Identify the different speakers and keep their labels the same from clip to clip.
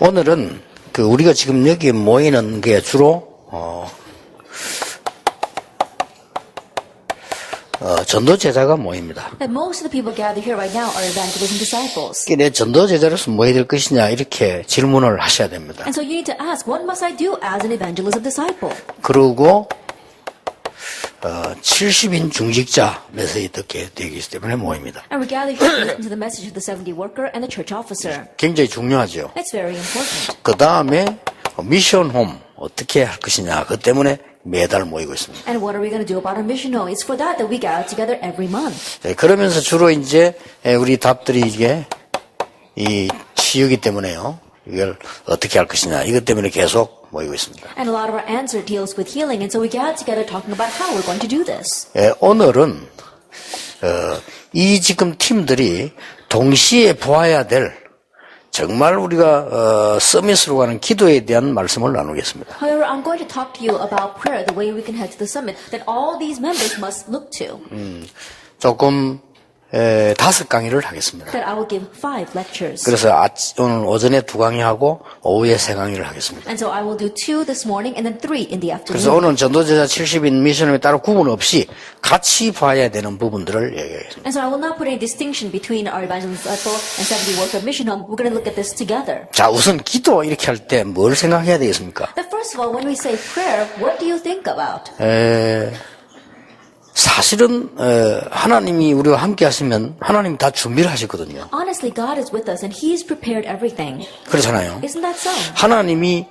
Speaker 1: 오늘은 우리가 지금 여기 모이는 게 주로 전도 제자가 모입니다.
Speaker 2: That most of the people gathered here right now are evangelists and disciples.
Speaker 1: 내 전도 제자로서 뭐 해야 될 것이냐 이렇게 질문을 하셔야 됩니다.
Speaker 2: And so you need to ask, what must I do as an evangelist and disciple?
Speaker 1: 그리고 70인 중직자 메시지 듣게 되기 때문에 모입니다.
Speaker 2: And we gather here to listen to the message of the 70 worker and the church officer.
Speaker 1: 굉장히 중요하죠.
Speaker 2: That's very important.
Speaker 1: 그 다음에 미션홈 어떻게 할 것이냐 그 때문에 매달 모이고 있습니다.
Speaker 2: And what are we going to do about our mission home? It's for that we gather together every month.
Speaker 1: 네, 그러면서 주로 이제 우리 답들이 이게 이 치유기 때문에요. 이걸 어떻게 할 것이냐 이것 때문에 계속 모이고 있습니다.
Speaker 2: And a lot of our answer deals with healing, and so we gather together talking about how we're going to do this.
Speaker 1: 오늘은 이 지금 팀들이 동시에 보아야 될 정말 우리가 서밋으로 가는 기도에 대한 말씀을 나누겠습니다.
Speaker 2: However, I'm going to talk to you about prayer, the way we can head to the summit, that all these members must look to.
Speaker 1: 조금 5강의를 하겠습니다.
Speaker 2: That I will give 5 lectures.
Speaker 1: 그래서 오늘 오전에 2강의하고 오후에 3강의를 하겠습니다.
Speaker 2: And so I will do 2 this morning and then 3 in the
Speaker 1: 그래서
Speaker 2: afternoon.
Speaker 1: 오늘 전도제자 70인 미션에 따로 구분 없이 같이 봐야 되는 부분들을 얘기하겠습니다.
Speaker 2: And so I will not put any distinction between our evangelist disciple and 70 worker mission home. We're going to look at this together.
Speaker 1: 자, 우선 기도 이렇게 할 때 뭘 생각해야 되겠습니까?
Speaker 2: But first of all, when we say prayer, what do you think about?
Speaker 1: 사실은 하나님이 우리와 함께 하시면 하나님이 다 준비를 하셨거든요.
Speaker 2: Honestly, God is with us and He's prepared everything.
Speaker 1: 그렇잖아요.
Speaker 2: Isn't that so?
Speaker 1: 하나님이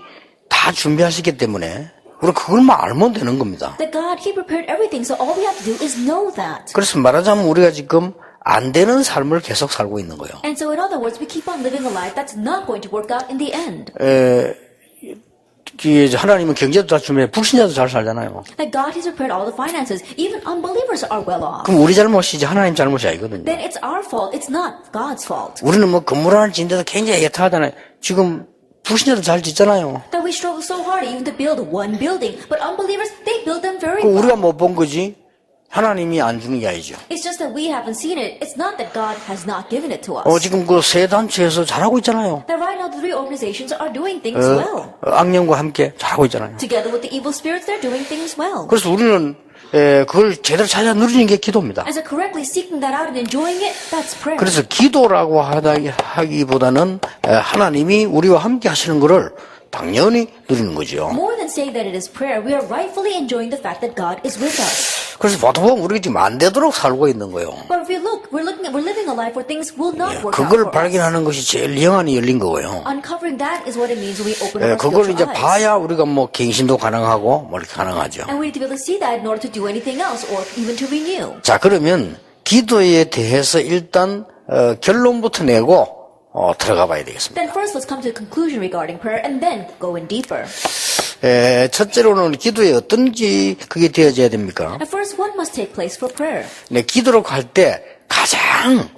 Speaker 1: 다 준비하시기 때문에 우리가 그걸만 알면 되는 겁니다.
Speaker 2: That God, He prepared everything, so all we have to do is know that.
Speaker 1: 그래서 말하자면 우리가 지금 안 되는 삶을 계속 살고 있는 거예요.
Speaker 2: And so in other words, we keep on living a life that's not going to work out in the end.
Speaker 1: 하나님은 경제도 다 준비해 불신자도 잘 살잖아요.
Speaker 2: That God has prepared all the finances. Even unbelievers are well off.
Speaker 1: 그럼 우리 잘못이지 하나님 잘못이 아니거든요.
Speaker 2: Then it's our fault. It's not God's fault.
Speaker 1: 우리는 뭐 건물 하나 짓는데도 굉장히 애타하잖아요. 지금 불신자도 잘 짓잖아요.
Speaker 2: That we struggle so hard even to build one building, but unbelievers, they build them very
Speaker 1: 그 우리가
Speaker 2: well.
Speaker 1: 못 본 거지 하나님이 안 주는 게 아니죠.
Speaker 2: It's just that we haven't seen it. It's not that God has not given it to us.
Speaker 1: 지금 그 세 단체에서 잘하고 있잖아요.
Speaker 2: That right now the 3 organizations are doing things well.
Speaker 1: 악령과 함께 잘하고 있잖아요.
Speaker 2: Together with the evil spirits, they're doing things well.
Speaker 1: 그래서 우리는 그걸 제대로 찾아 누리는 게 기도입니다.
Speaker 2: As a correctly seeking that out and enjoying it, that's prayer.
Speaker 1: 그래서 기도라고 하기보다는 하나님이 우리와 함께 하시는 거를 당연히 누리는 거죠.
Speaker 2: More than saying that it is prayer, we are rightfully enjoying the fact that God is with us.
Speaker 1: 그래서 보통 우리가 지금 안 되도록 살고 있는 거예요.
Speaker 2: But if you look, we're living a life where things will not work out
Speaker 1: 그걸
Speaker 2: for us.
Speaker 1: 발견하는 것이 제일 영안이 열린 거고요.
Speaker 2: Uncovering that is what it means when we open our
Speaker 1: 그걸 이제
Speaker 2: spiritual eyes.
Speaker 1: 봐야 우리가 뭐 갱신도 가능하고 뭐 이렇게 가능하죠.
Speaker 2: And we need to be able to see that in order to do anything else or even to renew.
Speaker 1: 자, 그러면 기도에 대해서 일단 결론부터 내고 들어가 봐야 되겠습니다.
Speaker 2: Then first let's come to the conclusion regarding prayer and then go in deeper.
Speaker 1: 첫째로는 기도에 어떤지 그게 되어져야 됩니까?
Speaker 2: At first, what must take place for prayer?
Speaker 1: 네, 기도로 갈 때 가장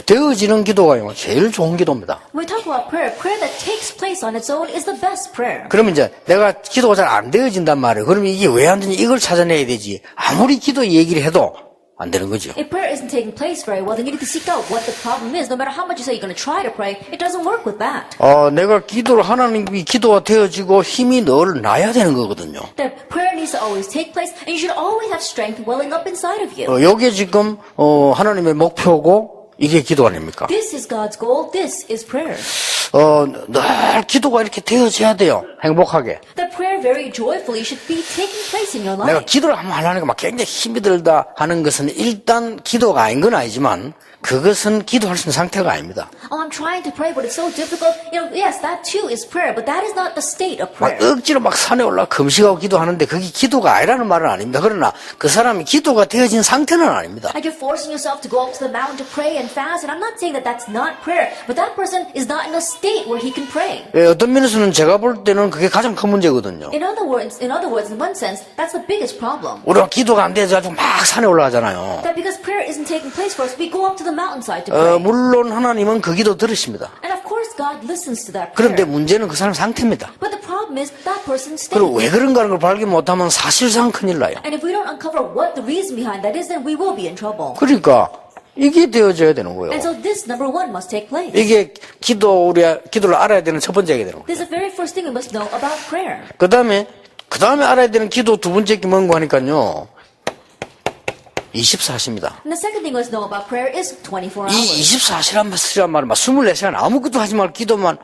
Speaker 1: 되어지는 기도가요 제일 좋은 기도입니다.
Speaker 2: When we talk about prayer, prayer that takes place on its own is the best prayer.
Speaker 1: 그러면 이제 내가 기도가 잘 안 되어진단 말이에요. 그러면 이게 왜 안 되는지 이걸 찾아내야 되지. 아무리 기도 얘기를 해도 안 되는 거죠.
Speaker 2: If prayer isn't taking place very well, then you need to seek out what the problem is. No matter how much you say you're going to try to pray, it doesn't work with that.
Speaker 1: 내가 기도를 하나님이 기도가 되어지고 힘이 늘 나야 되는 거거든요.
Speaker 2: That prayer needs to always take place, and you should always have strength welling up inside of you.
Speaker 1: 이게 지금 하나님의 목표고 이게 기도 아닙니까?
Speaker 2: This is God's goal. This is prayer.
Speaker 1: 늘 기도가 이렇게 되어져야 돼요. 행복하게.
Speaker 2: That prayer very joyfully should be taking place in your
Speaker 1: 내가
Speaker 2: life.
Speaker 1: 기도를 한번 하려니까 막 굉장히 힘이 들다 하는 것은 일단 기도가 아닌 건 아니지만 그것은 기도할 수 있는 상태가 아닙니다.
Speaker 2: Oh, I'm trying to pray, but it's so difficult. Yes, that too is prayer, but that is not the state of
Speaker 1: 막
Speaker 2: prayer.
Speaker 1: 억지로 막 산에 올라 금식하고 기도하는데 그게 기도가 아니라는 말은 아닙니다. 그러나 그 사람이 기도가 되어진 상태는 아닙니다.
Speaker 2: Like you're forcing yourself to go up to the mountain to pray and fast, and I'm not saying that that's not prayer, but that person is not in a state where he can pray.
Speaker 1: 어떤 면에서는 제가 볼 때는 그게 가장 큰 문제거든요.
Speaker 2: In other words, in one sense, that's the biggest problem.
Speaker 1: 우리가 기도가 안 돼가지고 막 산에 올라가잖아요.
Speaker 2: That because prayer isn't taking place for us, we go up to the mountainside to pray.
Speaker 1: 물론 하나님은 그 기도 들으십니다.
Speaker 2: And of course, God listens to that
Speaker 1: 그런데
Speaker 2: prayer.
Speaker 1: 문제는 그 사람 상태입니다.
Speaker 2: But the problem is that person's
Speaker 1: 그리고
Speaker 2: state.
Speaker 1: 왜 그런가 하는 걸 발견 못하면 사실상 큰일 나요.
Speaker 2: And if we don't uncover what the reason behind that is, then we will be in trouble.
Speaker 1: 그러니까 이게 되어져야 되는 거예요.
Speaker 2: And so this number one must take place.
Speaker 1: 이게 기도를 알아야 되는 첫 번째가 되는 거예요.
Speaker 2: This is the very first thing we must know about prayer.
Speaker 1: 그 다음에 알아야 되는 기도 두 번째 게 뭔가 하니까요. 24시입니다.
Speaker 2: And the second thing we must know about prayer is 24
Speaker 1: 이
Speaker 2: hours.
Speaker 1: 24시란 말은 막 24시간 아무것도 하지 말고 기도만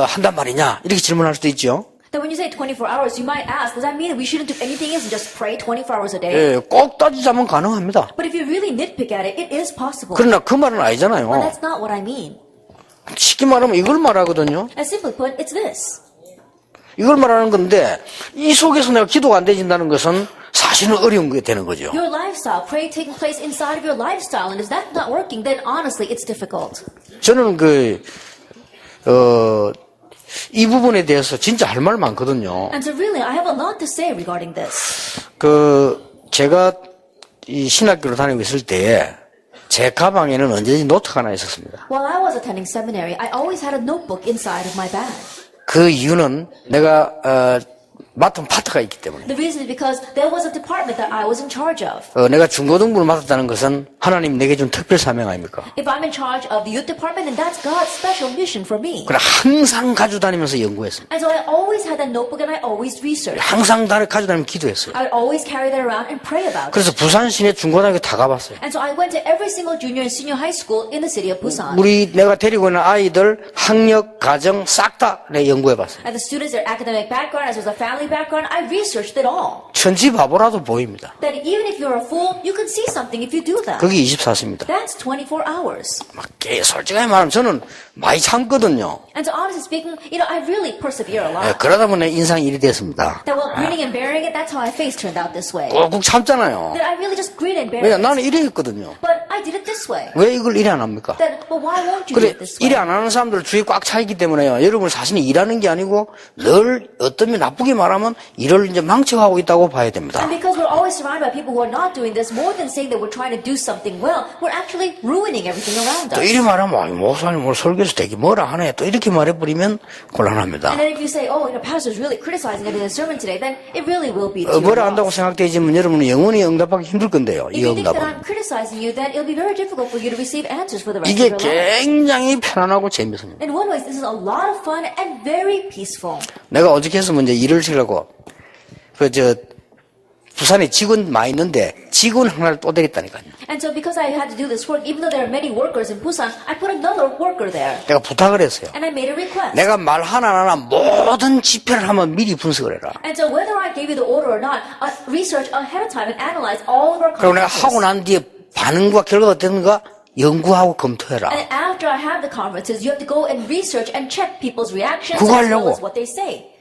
Speaker 1: 한단 말이냐 이렇게 질문할 수도 있죠.
Speaker 2: Then when you say 24 hours, you might ask, does that mean that we shouldn't do anything else and just pray 24 hours a day?
Speaker 1: 예, 꼭 따지자면 가능합니다.
Speaker 2: But if you really nitpick at it, it is possible.
Speaker 1: 그러나 그 말은
Speaker 2: But
Speaker 1: 아니잖아요.
Speaker 2: that's not what I mean.
Speaker 1: 쉽게 말하면 이걸 말하거든요.
Speaker 2: And simply put, it's this.
Speaker 1: 이걸 말하는 건데 이 속에서 내가 기도가 안 되진다는 것은 사실은 어려운 게 되는 거죠.
Speaker 2: Your lifestyle, prayer taking place inside of your lifestyle, and is that not working, then honestly, it's difficult.
Speaker 1: 저는 이 부분에 대해서 진짜 할 말 많거든요.
Speaker 2: And so really, I have a lot to say regarding this.
Speaker 1: 제가 이 신학교를 다니고 있을 때에 제 가방에는 언제든지 노트가 하나 있었습니다.
Speaker 2: While I was attending seminary, I always had a notebook inside of my bag.
Speaker 1: 그 이유는 내가 맡은 파트가 있기 때문에.
Speaker 2: The reason is because there was a department that I was in charge of.
Speaker 1: 내가 중고등부를 맡았다는 것은 하나님 내게 준 특별 사명 아닙니까?
Speaker 2: If I'm in charge of the youth department, then that's God's special mission for me.
Speaker 1: 그래 항상 가지고 다니면서 연구했습니다.
Speaker 2: And so I always had that notebook and I always researched.
Speaker 1: 항상 가지고 다니면서 기도했어요.
Speaker 2: I would always carry that around and pray about it.
Speaker 1: 그래서 부산 시내 중고등학교 다 가봤어요.
Speaker 2: And so I went to every single junior and senior high school in the city of Busan.
Speaker 1: 내가 데리고 있는 아이들 학력, 가정 싹 다 내가 연구해봤어요.
Speaker 2: And the students, their academic background as well as their family background, I researched it all.
Speaker 1: 천지 바보라도 보입니다.
Speaker 2: That even if you're a fool, you can see something if you do that.
Speaker 1: 그게 24시입니다.
Speaker 2: That's 24 hours.
Speaker 1: 솔직하게 말하면 저는 많이 참거든요.
Speaker 2: And so honestly speaking, I really persevere a lot.
Speaker 1: 그러다 보니 인상이 이리 됐습니다.
Speaker 2: That while grinning and bearing it, that's how my face turned out this way.
Speaker 1: 꾹꾹 참잖아요.
Speaker 2: That I really just grin and bear
Speaker 1: 왜냐
Speaker 2: it.
Speaker 1: 나는 이래 했거든요.
Speaker 2: But I did it this way.
Speaker 1: 왜 이걸 이래 안 합니까?
Speaker 2: But why won't you do
Speaker 1: 그래
Speaker 2: it this way?
Speaker 1: 일이 안 하는 사람들 주위에 꽉 차 있기 때문에요. 여러분 자신이 일하는 게 아니고 늘 어떤 면 나쁘게 말하면 일을 이제 망쳐가고 있다고 봐야 됩니다.
Speaker 2: And because we're always surrounded by people who are not doing this, more than saying that we're trying to do something well, we're actually ruining everything around
Speaker 1: 또
Speaker 2: us.
Speaker 1: 이리 말하면 목사님 오늘 설교에서 되게 뭐라 하네. 또 이렇게 말해버리면 곤란합니다.
Speaker 2: And then if you say, oh, pastor's really criticizing it in the sermon today, then it really will be to your
Speaker 1: 뭐라 한다고
Speaker 2: loss.
Speaker 1: 생각되지만 여러분은 영원히 응답하기 힘들 건데요.
Speaker 2: If
Speaker 1: 이
Speaker 2: you think that
Speaker 1: 응답은.
Speaker 2: I'm criticizing you, then it'll be very difficult for you to receive answers for the rest
Speaker 1: 이게
Speaker 2: of your life.
Speaker 1: 굉장히 편안하고 재밌습니다.
Speaker 2: In one way, this is a lot of fun and very peaceful.
Speaker 1: 내가 어저께 해서 먼저 일을 시려고 부산에 직원 많이 있는데 직원 하나를 또 데렸다니까요.
Speaker 2: And so because I had to do this work, even though there are many workers in Busan, I put another worker there.
Speaker 1: 내가 부탁을 했어요.
Speaker 2: And I made a request.
Speaker 1: 내가 말 하나하나 모든 지표를 한번 미리 분석을 해라.
Speaker 2: And so whether I gave you the order or not, research ahead of time and analyze all of our
Speaker 1: 그리고 내가 하고
Speaker 2: conferences.
Speaker 1: 난 뒤에 반응과 결과가 어땠는가 연구하고 검토해라.
Speaker 2: And after I have the conferences, you have to go and research and check people's reactions
Speaker 1: 그거
Speaker 2: as well
Speaker 1: 하려고.
Speaker 2: as what they say.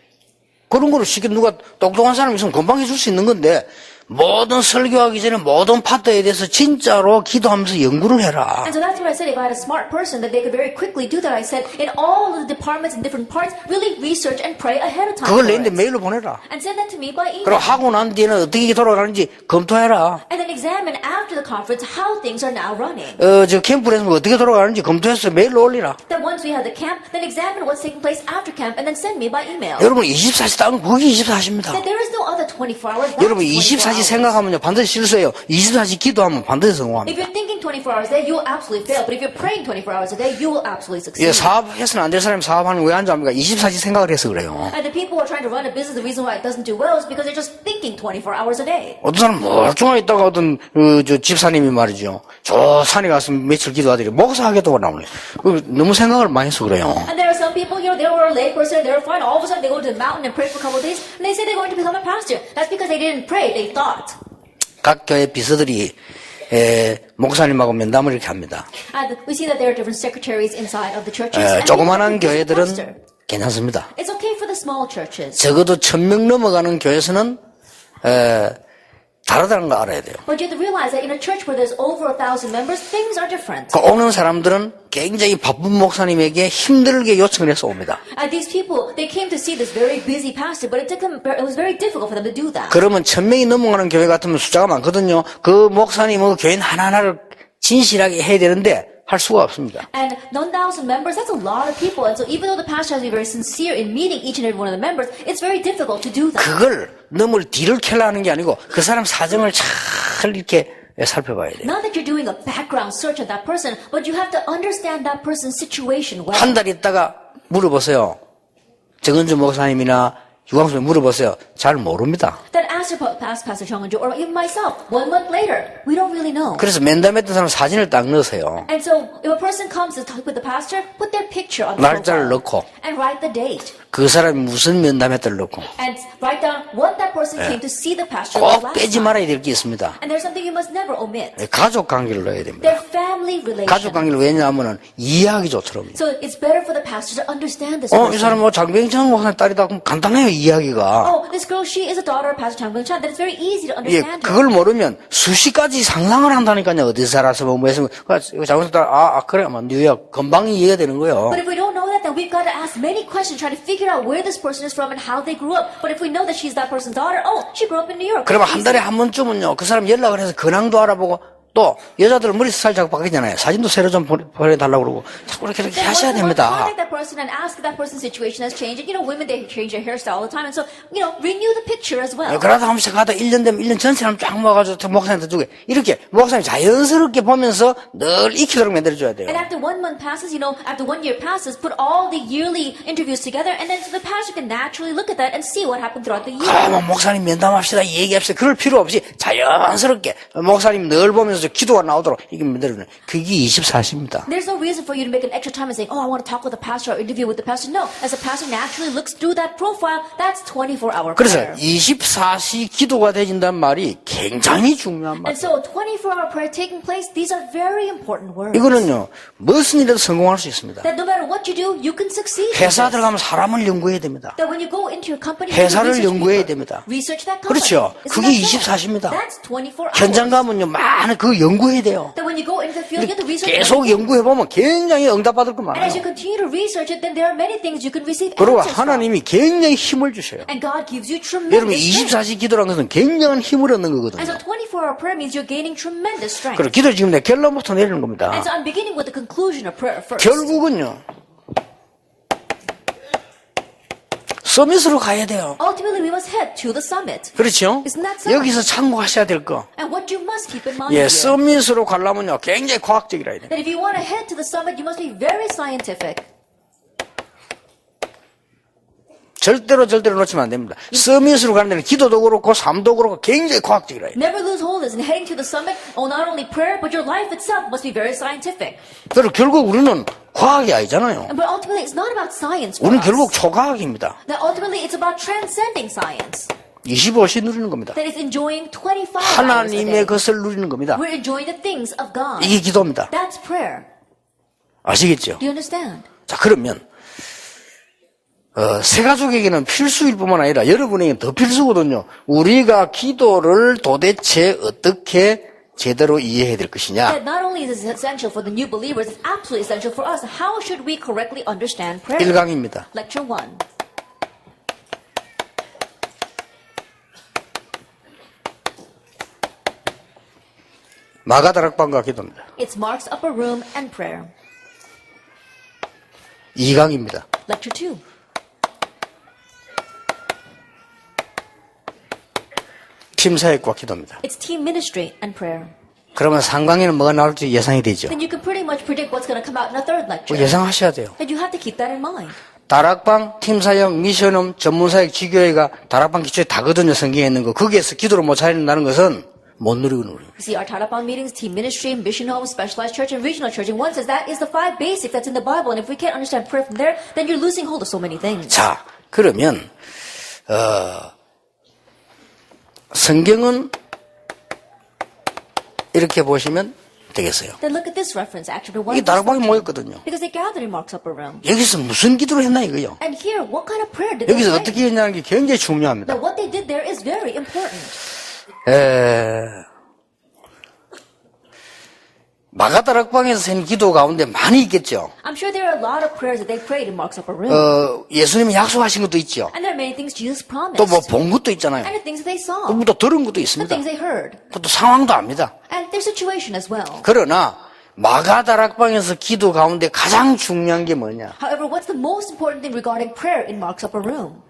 Speaker 1: 그런 거를 쉽게 누가 똑똑한 사람이 있으면 금방 해줄 수 있는 건데 모든 설교하기 전에 모든 파트에 대해서 진짜로 기도하면서 연구를 해라.
Speaker 2: And so that's what I said. If I had a smart person, that they could very quickly do that. I said, in all of the departments and different parts, really research and pray ahead of time.
Speaker 1: 그걸
Speaker 2: for
Speaker 1: 내한테
Speaker 2: it.
Speaker 1: 메일로 보내라.
Speaker 2: And send that to me by
Speaker 1: 그리고
Speaker 2: email.
Speaker 1: 하고 난 뒤에는 어떻게 돌아가는지 검토해라.
Speaker 2: And then examine after the conference how things are now running.
Speaker 1: 저 캠프에서 어떻게 돌아가는지 검토해서 메일로 올리라.
Speaker 2: Then once we have the camp, then examine what's taking place after camp and then send me by email.
Speaker 1: 여러분 24시 따면 거기 24시입니다.
Speaker 2: That there is no other 24 hours. That's
Speaker 1: 여러분
Speaker 2: 24
Speaker 1: 24시
Speaker 2: hours.
Speaker 1: 생각하면요 반드시 실수해요. 24시 기도하면 반드시
Speaker 2: If
Speaker 1: 성공합니다.
Speaker 2: you're thinking 24 hours a day, you will absolutely fail. But if you're praying 24 hours a day, you will absolutely
Speaker 1: 예,
Speaker 2: succeed.
Speaker 1: 사업해서는 안 될 사람이 사업하는 왜 안 잡니까? 24시 생각을 해서 그래요.
Speaker 2: And the people who are trying to run a business, the reason why it doesn't do well is because they're just thinking 24 hours a day.
Speaker 1: 어떤 사람 멀쩡하게 있다가 어떤 저 집사님이 말이죠. 저 산에 가서 며칠 기도하더니 목사하게도 나오네. 너무 생각을 많이 해서 그래요.
Speaker 2: And there are some people, they were a lay person, they were fine. All of a sudden, they go to the mountain and pray for a couple of days, and they say they're going to become a pastor. That's because they didn't pray, they thought.
Speaker 1: 각 교회 비서들이 목사님하고 면담을 이렇게 합니다.
Speaker 2: And we see that there are different secretaries inside of the churches. and
Speaker 1: 조그만한
Speaker 2: they have a pastor.
Speaker 1: 교회들은 괜찮습니다.
Speaker 2: It's okay for the small churches.
Speaker 1: 적어도 1000명 넘어가는 교회에서는 다르다는 거 알아야 돼요.
Speaker 2: But you have to realize that in a church where there's over 1,000 members, things are different.
Speaker 1: 그 오는 사람들은 굉장히 바쁜 목사님에게 힘들게 요청을 해서 옵니다.
Speaker 2: And these people, they came to see this very busy pastor, but it was very difficult for them to do that.
Speaker 1: 그러면 1000명이 넘어가는 교회 같으면 숫자가 많거든요. 그 목사님은 교인 하나하나를 진실하게 해야 되는데 할 수가 없습니다.
Speaker 2: And 1,000 members, that's a lot of people. And so even though the pastor has to be very sincere in meeting each and every one of the members, it's very difficult to do that.
Speaker 1: 그걸 너무 뒤를 캐려 하는 게 아니고 그 사람 사정을 잘 이렇게 살펴봐야 돼요.
Speaker 2: Not that you're doing a background search on that person, but you have to understand that person's situation well.
Speaker 1: 한 달 있다가 물어보세요. 정은주 목사님이나 유광수 물어보세요. 잘 모릅니다.
Speaker 2: Then ask Pastor Chung or even myself, 1 month later, we don't really know.
Speaker 1: 그래서 면담했던 사람 사진을 딱 넣으세요.
Speaker 2: And so, if a person comes to talk with the pastor, put their picture on the
Speaker 1: 날짜를
Speaker 2: profile
Speaker 1: 넣고
Speaker 2: and write the date.
Speaker 1: 그 사람이 무슨 면담했다를 넣고
Speaker 2: And write down what that person came to see the pastor was
Speaker 1: 꼭
Speaker 2: last
Speaker 1: 빼지
Speaker 2: time.
Speaker 1: 말아야 될 게 있습니다.
Speaker 2: And there's something you must never omit.
Speaker 1: 가족 관계를 넣어야 됩니다.
Speaker 2: Their family relation.
Speaker 1: 가족 관계를 왜냐하면 이해하기 좋더라고요.
Speaker 2: So it's better for the pastor to understand this
Speaker 1: 이
Speaker 2: person.
Speaker 1: 사람 뭐 장병창 목사님 딸이다 그럼 간단해요 이야기가.
Speaker 2: Oh, this girl, she is a daughter of Pastor Chang Byung-chan. Then it's very easy to
Speaker 1: 예,
Speaker 2: understand her.
Speaker 1: 그걸 모르면 수십 가지 상상을 한다니까요. 어디 살아서 뭐 했으면 장병창 딸 그래 뭐 뉴욕 금방 이해가 되는 거예요.
Speaker 2: But if we don't know that, then we've got to ask many questions trying to figure out where this person is from and how they grew up. But if we know that she's that person's daughter, oh, she grew up in New York.
Speaker 1: 그러면 한 달에 한 번쯤은요 그 사람 연락을 해서 근황도 알아보고 또 여자들 머리 스타일 자꾸 바뀌잖아요. 사진도 새로 좀 보내달라고 그러고 자꾸 이렇게
Speaker 2: Then
Speaker 1: 하셔야
Speaker 2: once a month,
Speaker 1: 됩니다.
Speaker 2: contact that person and ask if that person's situation has changed. And, women, they change their hairstyle all the time. And so, renew the picture as well.
Speaker 1: 그러다 한 번씩 가다 1년 되면 1년 전 사람 쫙 모아가지고 목사님한테 주게 이렇게 목사님 자연스럽게 보면서 늘 익히도록 만들어줘야 돼요.
Speaker 2: And after 1 month passes, after 1 year passes, put all the yearly interviews together, and then so the pastor can naturally look at that and see what happened throughout the year.
Speaker 1: 그러면 목사님 면담합시다 얘기합시다 그럴 필요 없이 자연스럽게 목사님 늘 보면서 기도가 나오도록 이게 만들어요. 그게 24시입니다.
Speaker 2: There's no reason for you to make an extra time and say, oh, I want to talk with the pastor or interview with the pastor. No, as a pastor naturally looks through that profile, that's 24-hour
Speaker 1: 그래서
Speaker 2: prayer.
Speaker 1: 24시 기도가 되진다는 말이 굉장히 중요한
Speaker 2: And
Speaker 1: 말이에요.
Speaker 2: so 24-hour prayer taking place, these are very important words.
Speaker 1: 이거는요 무슨 일에도 성공할 수 있습니다.
Speaker 2: That no matter what you do, you can succeed. in
Speaker 1: 회사
Speaker 2: this.
Speaker 1: 들어가면 사람을 연구해야 됩니다.
Speaker 2: That when you go into your company,
Speaker 1: 회사를
Speaker 2: you research
Speaker 1: 연구해야
Speaker 2: people.
Speaker 1: 됩니다.
Speaker 2: Research that company.
Speaker 1: 그렇죠.
Speaker 2: Isn't
Speaker 1: 그게
Speaker 2: that so?
Speaker 1: 24시입니다.
Speaker 2: That's 24 hours.
Speaker 1: 현장 가면요 많은 그 연구해야 돼요.
Speaker 2: That when you go into the field, you have to research
Speaker 1: 계속
Speaker 2: everything.
Speaker 1: 연구해보면 굉장히 응답받을 거
Speaker 2: And as you
Speaker 1: 많아요.
Speaker 2: continue to research it, then there are many things you can receive
Speaker 1: 그리고
Speaker 2: answers from.
Speaker 1: 하나님이 굉장히 힘을 주셔요.
Speaker 2: And God gives you
Speaker 1: 여러분
Speaker 2: tremendous strength.
Speaker 1: 24시 기도라는 것은 굉장한 힘을 얻는
Speaker 2: And
Speaker 1: 거거든요.
Speaker 2: so 24-hour prayer means you're gaining tremendous strength.
Speaker 1: 그리고 기도 지금 내 결론부터 내리는 겁니다.
Speaker 2: And so I'm beginning with the conclusion of prayer first.
Speaker 1: 결국은요 서밋으로 가야 돼요.
Speaker 2: Ultimately, we must head to the summit.
Speaker 1: 그렇죠?
Speaker 2: Isn't that so?
Speaker 1: 여기서 참고하셔야 될 거.
Speaker 2: And what you must keep in mind
Speaker 1: 예,
Speaker 2: here,
Speaker 1: 서밋으로 가려면요 굉장히 과학적이라 해야 돼요.
Speaker 2: that if you want to head to the summit, you must be very scientific.
Speaker 1: 절대로 놓치면 안 됩니다. 서밋으로 가는 데는 기도도 그렇고 삶도 그렇고 굉장히 과학적이라 해요.
Speaker 2: Never lose hold in heading to the summit. Oh, not only prayer, but your life itself must be very scientific.
Speaker 1: 그리고 결국 우리는 과학이 아니잖아요.
Speaker 2: But ultimately, it's not about science for
Speaker 1: 우리는
Speaker 2: us.
Speaker 1: 결국 초과학입니다.
Speaker 2: That ultimately, it's about transcending science.
Speaker 1: 25시 누리는 겁니다.
Speaker 2: That is enjoying 25 hours a
Speaker 1: 하나님의
Speaker 2: day.
Speaker 1: 것을 누리는 겁니다.
Speaker 2: We're enjoying the things of God.
Speaker 1: 이게 기도입니다.
Speaker 2: That's prayer.
Speaker 1: 아시겠죠?
Speaker 2: Do you understand?
Speaker 1: 자, 그러면 새 가족에게는 필수일 뿐만 아니라 여러분에게는 더 필수거든요. 우리가 기도를 도대체 어떻게 제대로 이해해야 될 것이냐.
Speaker 2: That not only is it essential for the new believers, it's absolutely essential for us. How should we correctly understand prayer?
Speaker 1: 1강입니다.
Speaker 2: Lecture 1.
Speaker 1: 마가다락방과 기도입니다.
Speaker 2: It's Mark's upper room and prayer.
Speaker 1: 2강입니다.
Speaker 2: Lecture 2.
Speaker 1: 팀사역과 기도입니다.
Speaker 2: It's team ministry and prayer.
Speaker 1: 그러면 3강에는 뭐가 나올지 예상이 되죠.
Speaker 2: Then you can pretty much predict what's going to come out in a third lecture.
Speaker 1: 예상하셔야 돼요.
Speaker 2: And you have to keep that in mind.
Speaker 1: 다락방, 팀사역, 미션음, 전문사역, 지교회가 다락방 기초에 다거든요. 성경에 있는 거. 거기에서 기도를 못 차린다는 것은 못 누리고 누리고.
Speaker 2: You see, our Tarapon meetings, team ministry, mission home, specialized church, and regional church. And one says that is the 5 basics that's in the Bible. And if we can't understand prayer from there, then you're losing hold of so many things.
Speaker 1: 자, 그러면 성경은 이렇게 보시면 되겠어요.
Speaker 2: Then look at this reference, Acts chapter 1.
Speaker 1: 이게 다락방에 모였거든요.
Speaker 2: Because they gathered in Mark's upper room.
Speaker 1: 여기서 무슨 기도를 했나 이거요.
Speaker 2: And here, what kind of prayer did they
Speaker 1: 여기서
Speaker 2: pray?
Speaker 1: 어떻게 했냐는 게 굉장히 중요합니다.
Speaker 2: Now, what they did there is very important.
Speaker 1: 마가다락방에서 센 기도 가운데 많이 있겠죠.
Speaker 2: I'm sure there are a lot of prayers that they prayed in Mark's upper room.
Speaker 1: 예수님이 약속하신 것도 있죠.
Speaker 2: And there are many things Jesus promised.
Speaker 1: 또 뭐 본 것도 있잖아요.
Speaker 2: And the things that they saw.
Speaker 1: 또 들은 것도
Speaker 2: The
Speaker 1: 있습니다.
Speaker 2: things they heard.
Speaker 1: 또 상황도 압니다.
Speaker 2: And their situation as well.
Speaker 1: 그러나 마가다락방에서 기도 가운데 가장 중요한 게 뭐냐?
Speaker 2: However, what's the most important thing regarding prayer in Mark's upper room?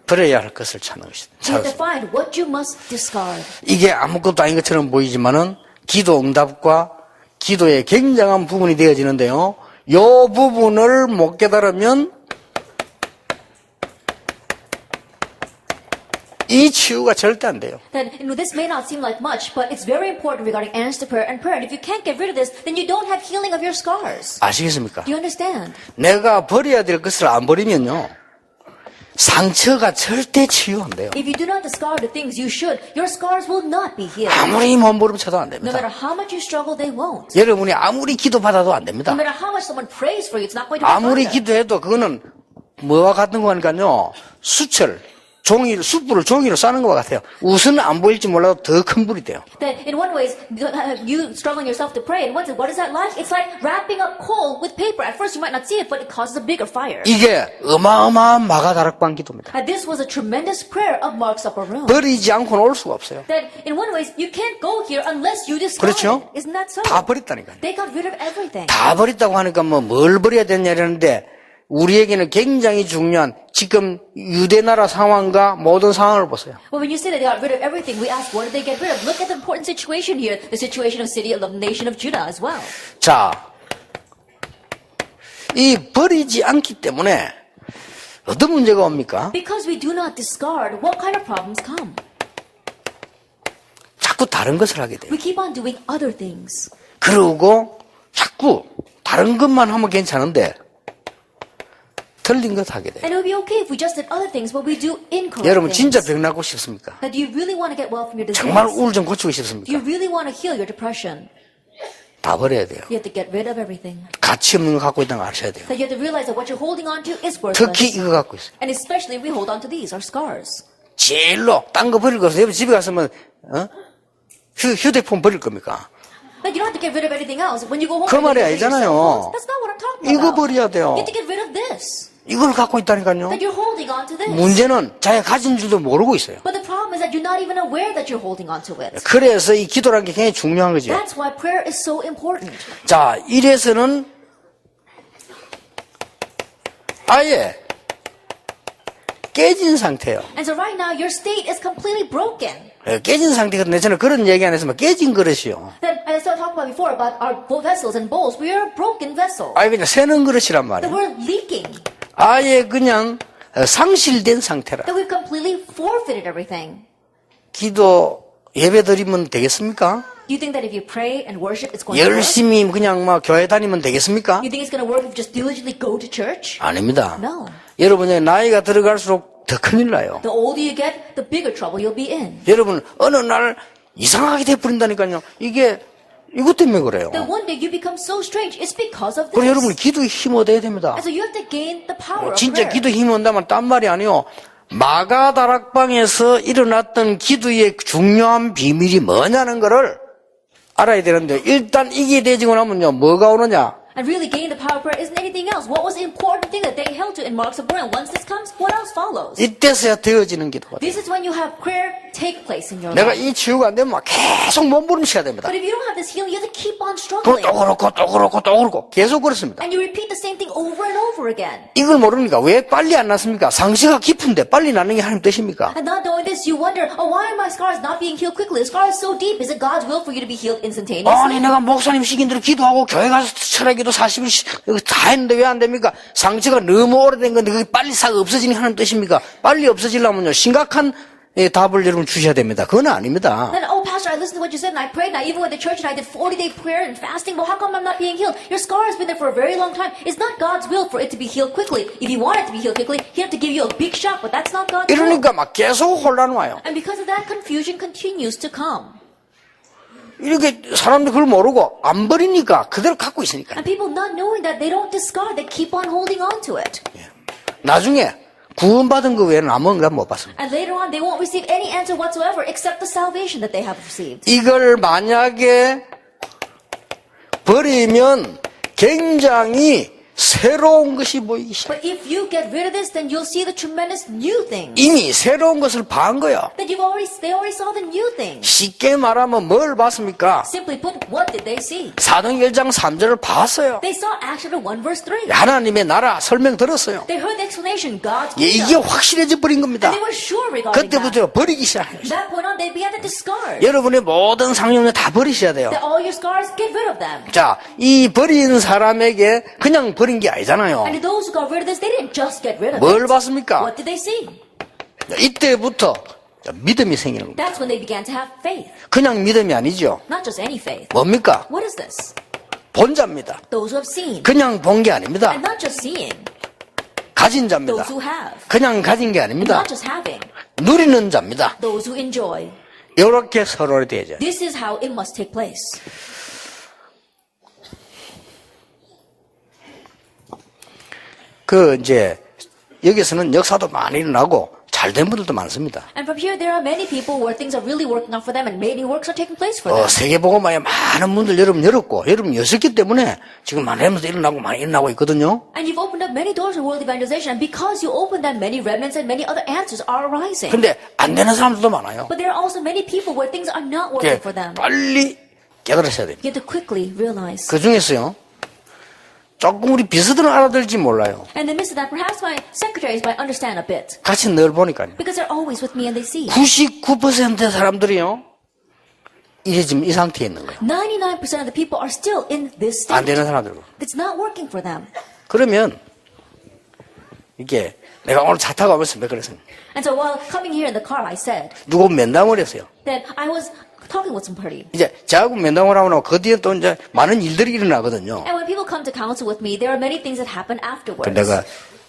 Speaker 1: 버려야 할 것을 찾는 것이다.
Speaker 2: You have to find what you must discard.
Speaker 1: 이게 아무것도 아닌 것처럼 보이지만은 기도 응답과 기도의 굉장한 부분이 되어지는데요. 이 부분을 못 깨달으면 이 치유가 절대 안 돼요.
Speaker 2: Then this may not seem like much, but it's very important regarding answers to prayer and prayer. And if you can't get rid of this, then you don't have healing of your scars.
Speaker 1: 아시겠습니까?
Speaker 2: Do you understand?
Speaker 1: 내가 버려야 될 것을 안 버리면요. 상처가 절대 치유 안 돼요.
Speaker 2: If you do not discard the things you should, your scars will not be healed.
Speaker 1: 아무리 몸부림쳐도 안
Speaker 2: No matter
Speaker 1: 됩니다.
Speaker 2: how much you struggle, they won't.
Speaker 1: 여러분이 아무리 기도받아도 안 됩니다.
Speaker 2: No matter how much someone prays for you, it's not going to be
Speaker 1: 아무리
Speaker 2: further.
Speaker 1: 기도해도 그거는 뭐와 같은 거니까요. 수철, 종이, 숯불을 종이로 싸는 것과 같아요. 우선 안 보일지 몰라도 더 큰 불이 돼요.
Speaker 2: That in one way, you struggling yourself to pray, and what is that like? It's like wrapping up coal with paper. At first, you might not see it, but it causes a bigger fire.
Speaker 1: 이게 어마어마한 마가다락방 기도입니다.
Speaker 2: And this was a tremendous prayer of Mark's upper room.
Speaker 1: 버리지 않고는 올 수가 없어요.
Speaker 2: That in one way, you can't go here unless you discard
Speaker 1: 그렇죠?
Speaker 2: it. Isn't that so?
Speaker 1: 다 버렸다니까요.
Speaker 2: They got rid of everything.
Speaker 1: 다 버렸다고 하니까 뭘 버려야 되냐 이러는데 우리에게는 굉장히 중요한 지금 유대나라 상황과 모든 상황을 보세요.
Speaker 2: Well, when you say that they got rid of everything, we ask, what did they get rid of? Look at the important situation here, the situation of city of the nation of Judah as well.
Speaker 1: 자, 이 버리지 않기 때문에 어떤 문제가 옵니까?
Speaker 2: Because we do not discard, what kind of problems come?
Speaker 1: 자꾸 다른 것을 하게 돼요.
Speaker 2: We keep on doing other things.
Speaker 1: 그러고 자꾸 다른 것만 하면 괜찮은데 틀린 것 하게 돼요.
Speaker 2: And it would be okay if we just did other things, but we do incorrect
Speaker 1: 여러분 진짜
Speaker 2: things.
Speaker 1: 병 낫고 싶습니까?
Speaker 2: Now, do you really want to get well from your disease?
Speaker 1: 정말 우울증 고치고
Speaker 2: Do
Speaker 1: 싶습니까?
Speaker 2: you really want to heal your depression?
Speaker 1: 다 버려야 돼요.
Speaker 2: You have to get rid of everything.
Speaker 1: 가치 없는 거 갖고 있다는 걸 아셔야 돼요.
Speaker 2: That you have to realize that what you're holding on to is
Speaker 1: 특히
Speaker 2: worthless.
Speaker 1: 이거 갖고 있어요.
Speaker 2: And especially if we hold on to these, our scars.
Speaker 1: 제일로 딴 거 버릴 거 없어요. 집에 갔으면 휴대폰 버릴 겁니까?
Speaker 2: Like, you don't have to get rid of anything else. When you go home,
Speaker 1: 그
Speaker 2: you
Speaker 1: 말이
Speaker 2: get rid of your
Speaker 1: 아니잖아요.
Speaker 2: cell phones. That's not what I'm talking
Speaker 1: 이거
Speaker 2: about.
Speaker 1: 버려야 돼요.
Speaker 2: You have to get rid of this.
Speaker 1: 이걸 갖고 있다니까요.
Speaker 2: That you're holding on to this.
Speaker 1: 문제는 자기가 가진 줄도 모르고 있어요.
Speaker 2: But the problem is that you're not even aware that you're holding on to it.
Speaker 1: 그래서 이 기도라는 게 굉장히 중요한 거죠.
Speaker 2: That's why prayer is so important.
Speaker 1: 자, 이래서는 아예 깨진 상태예요.
Speaker 2: And so right now, your state is completely broken.
Speaker 1: 깨진 상태거든요. 저는 그런 얘기 안 했으면 깨진 그릇이요.
Speaker 2: Then, as I talked about before about our vessels and bowls, we are a broken vessel.
Speaker 1: 아예 그냥 새는 그릇이란
Speaker 2: That
Speaker 1: 말이에요.
Speaker 2: we're leaking.
Speaker 1: 아예 그냥 상실된 상태라.
Speaker 2: That we've completely forfeited everything.
Speaker 1: 기도 예배 드리면 되겠습니까?
Speaker 2: Do you think that if you pray and worship, it's going to work?
Speaker 1: 열심히 그냥 막 교회 다니면 되겠습니까?
Speaker 2: You think it's going to work if you just diligently go to church?
Speaker 1: 아닙니다.
Speaker 2: No.
Speaker 1: 여러분의 나이가 들어갈수록 더 큰일 나요.
Speaker 2: The older you get, the bigger trouble you'll be in.
Speaker 1: 여러분 어느 날 이상하게 돼버린다니까요. 이게 이것 때문에 그래요.
Speaker 2: Then one day you become so strange. It's because of
Speaker 1: 그래서
Speaker 2: this.
Speaker 1: 여러분 기도에 힘 얻어야 됩니다.
Speaker 2: And so you have to gain the power of
Speaker 1: 진짜
Speaker 2: prayer.
Speaker 1: 기도 힘 얻다면 딴 말이 아니요. 마가다락방에서 일어났던 기도의 중요한 비밀이 뭐냐는 거를 알아야 되는데 일단 이게 되지고 나면요. 뭐가 오느냐.
Speaker 2: And really gaining the power of prayer isn't anything else. What was the important thing that they held to in Mark's of prayer? Once this comes, what else follows?
Speaker 1: 이때서야 되어지는 기도가 돼요.
Speaker 2: This is when you have prayer take place in your
Speaker 1: 내가
Speaker 2: life.
Speaker 1: 이 치유가 안 되면 막 계속 몸부림쳐야 됩니다.
Speaker 2: But if you don't have this healing, you have to keep on
Speaker 1: 또
Speaker 2: struggling.
Speaker 1: 그렇고 또 그렇고 또 그렇고 계속 그렇습니다.
Speaker 2: And you repeat the same thing over and over again.
Speaker 1: 이걸 모르니까 왜 빨리 안 났습니까? 상처가 깊은데 빨리 나는 게 하나님 뜻입니까?
Speaker 2: And not knowing this, you wonder, oh, why are my scars not being healed quickly? The scar is so deep. Is it God's will for you to be healed instantaneously?
Speaker 1: 아니 내가 목사님 시킨 대로 기도하고 교회 가서 철학기도 40일 다 했는데 왜 안 됩니까? 상처가 너무 오래된 건데 그게 빨리 싹 없어지는 게 하나님 뜻입니까? 빨리 없어지려면요 심각한 답을 여러분 주셔야 됩니다. 그건 아닙니다.
Speaker 2: Then, oh, Pastor, I listened to what you said and I prayed. Now, even with the church and I did 40-day prayer and fasting, well, how come I'm not being healed? Your scar has been there for a very long time. It's not God's will for it to be healed quickly. If you want it to be healed quickly, He have to give you a big shock, but that's not God's will.
Speaker 1: 이러니까 막 계속 혼란 와요.
Speaker 2: And because of that, confusion continues to come.
Speaker 1: 이렇게 사람들이 그걸 모르고 안 버리니까 그대로 갖고 있으니까.
Speaker 2: And people not knowing that they don't discard, they keep on holding on to it.
Speaker 1: 나중에 구원받은 거 외에는 아무것도 못 받습니다.
Speaker 2: And later on, they won't receive any answer whatsoever except the salvation that they have received.
Speaker 1: 이걸 만약에 버리면 굉장히 새로운 것이 보이기 시작.
Speaker 2: But if you get rid of this, then you'll see the tremendous new things.
Speaker 1: 이미 새로운 것을 봐한 거야.
Speaker 2: That they already saw the new things.
Speaker 1: 쉽게 말하면 뭘 봤습니까?
Speaker 2: Simply put, what did they see?
Speaker 1: 사도행 1장 3절을 봤어요.
Speaker 2: They saw Acts chapter 1 verse 3.
Speaker 1: 하나님의 나라 설명 들었어요.
Speaker 2: They heard the explanation, God's
Speaker 1: 예, 이게
Speaker 2: kingdom.
Speaker 1: 확실해져 버린 겁니다.
Speaker 2: And they were sure regarding that.
Speaker 1: 그때부터 버리기 시작해요.
Speaker 2: From that point on, they began to discard.
Speaker 1: 여러분의 모든 상념을 다 버리셔야 돼요.
Speaker 2: That all your scars, get rid of them.
Speaker 1: 자, 이 버린 사람에게 그냥 버린 게 아니잖아요.
Speaker 2: And those who got rid of this, they didn't just get rid of
Speaker 1: 뭘
Speaker 2: it.
Speaker 1: 봤습니까?
Speaker 2: What did they see?
Speaker 1: 이때부터 믿음이 생기는 겁니다.
Speaker 2: That's when they began to have faith.
Speaker 1: 그냥 믿음이 아니죠.
Speaker 2: Not just any faith.
Speaker 1: 뭡니까?
Speaker 2: What is this?
Speaker 1: 본자입니다.
Speaker 2: Those who have seen.
Speaker 1: 그냥 본 게 아닙니다.
Speaker 2: And not just seeing.
Speaker 1: 가진 자입니다.
Speaker 2: Those who have.
Speaker 1: 그냥 가진 게
Speaker 2: And
Speaker 1: 아닙니다.
Speaker 2: not just having.
Speaker 1: 누리는 자입니다.
Speaker 2: Those who enjoy.
Speaker 1: 이렇게 서로 되죠.
Speaker 2: This is how it must take place.
Speaker 1: 이제 여기서는 역사도 많이 일어나고 잘된 분들도 많습니다.
Speaker 2: And from here, there are many people where things are really working out for them and many works are taking place for them.
Speaker 1: 세계복음화에 많은 문들 여러분 열었고 여러분 여셨기 때문에 지금 많은 remnants 일어나고 많이 일어나고 있거든요.
Speaker 2: And you've opened up many doors of world evangelization, and because you opened them, many remnants and many other answers are arising.
Speaker 1: 근데 안 되는 사람들도 많아요.
Speaker 2: But there are also many people where things are not working for them.
Speaker 1: 빨리 깨달으셔야 됩니다.
Speaker 2: You have to quickly realize.
Speaker 1: 그 중에서요. 조금 우리 비서들은 알아들지 몰라요.
Speaker 2: And in the midst of that, perhaps my secretaries might understand a bit.
Speaker 1: 같이 늘 보니까요.
Speaker 2: Because they're always with me and they see.
Speaker 1: 99%의 사람들이요. 이제 지금 이 상태에 있는 거예요.
Speaker 2: 99% of the people are still in this
Speaker 1: 안
Speaker 2: state.
Speaker 1: 되는 사람들.
Speaker 2: It's not working for them.
Speaker 1: 그러면 이게 내가 오늘 차 타고 가면서 몇 그랬어요.
Speaker 2: And so while coming here in the car, I said
Speaker 1: 누구 면담을 했어요.
Speaker 2: that I was talking with somebody.
Speaker 1: 이제 저하고 면담을 하고 나면 그 뒤에 또 이제 많은 일들이 일어나거든요.
Speaker 2: And when people come to counsel with me, there are many things that happen afterwards.
Speaker 1: 내가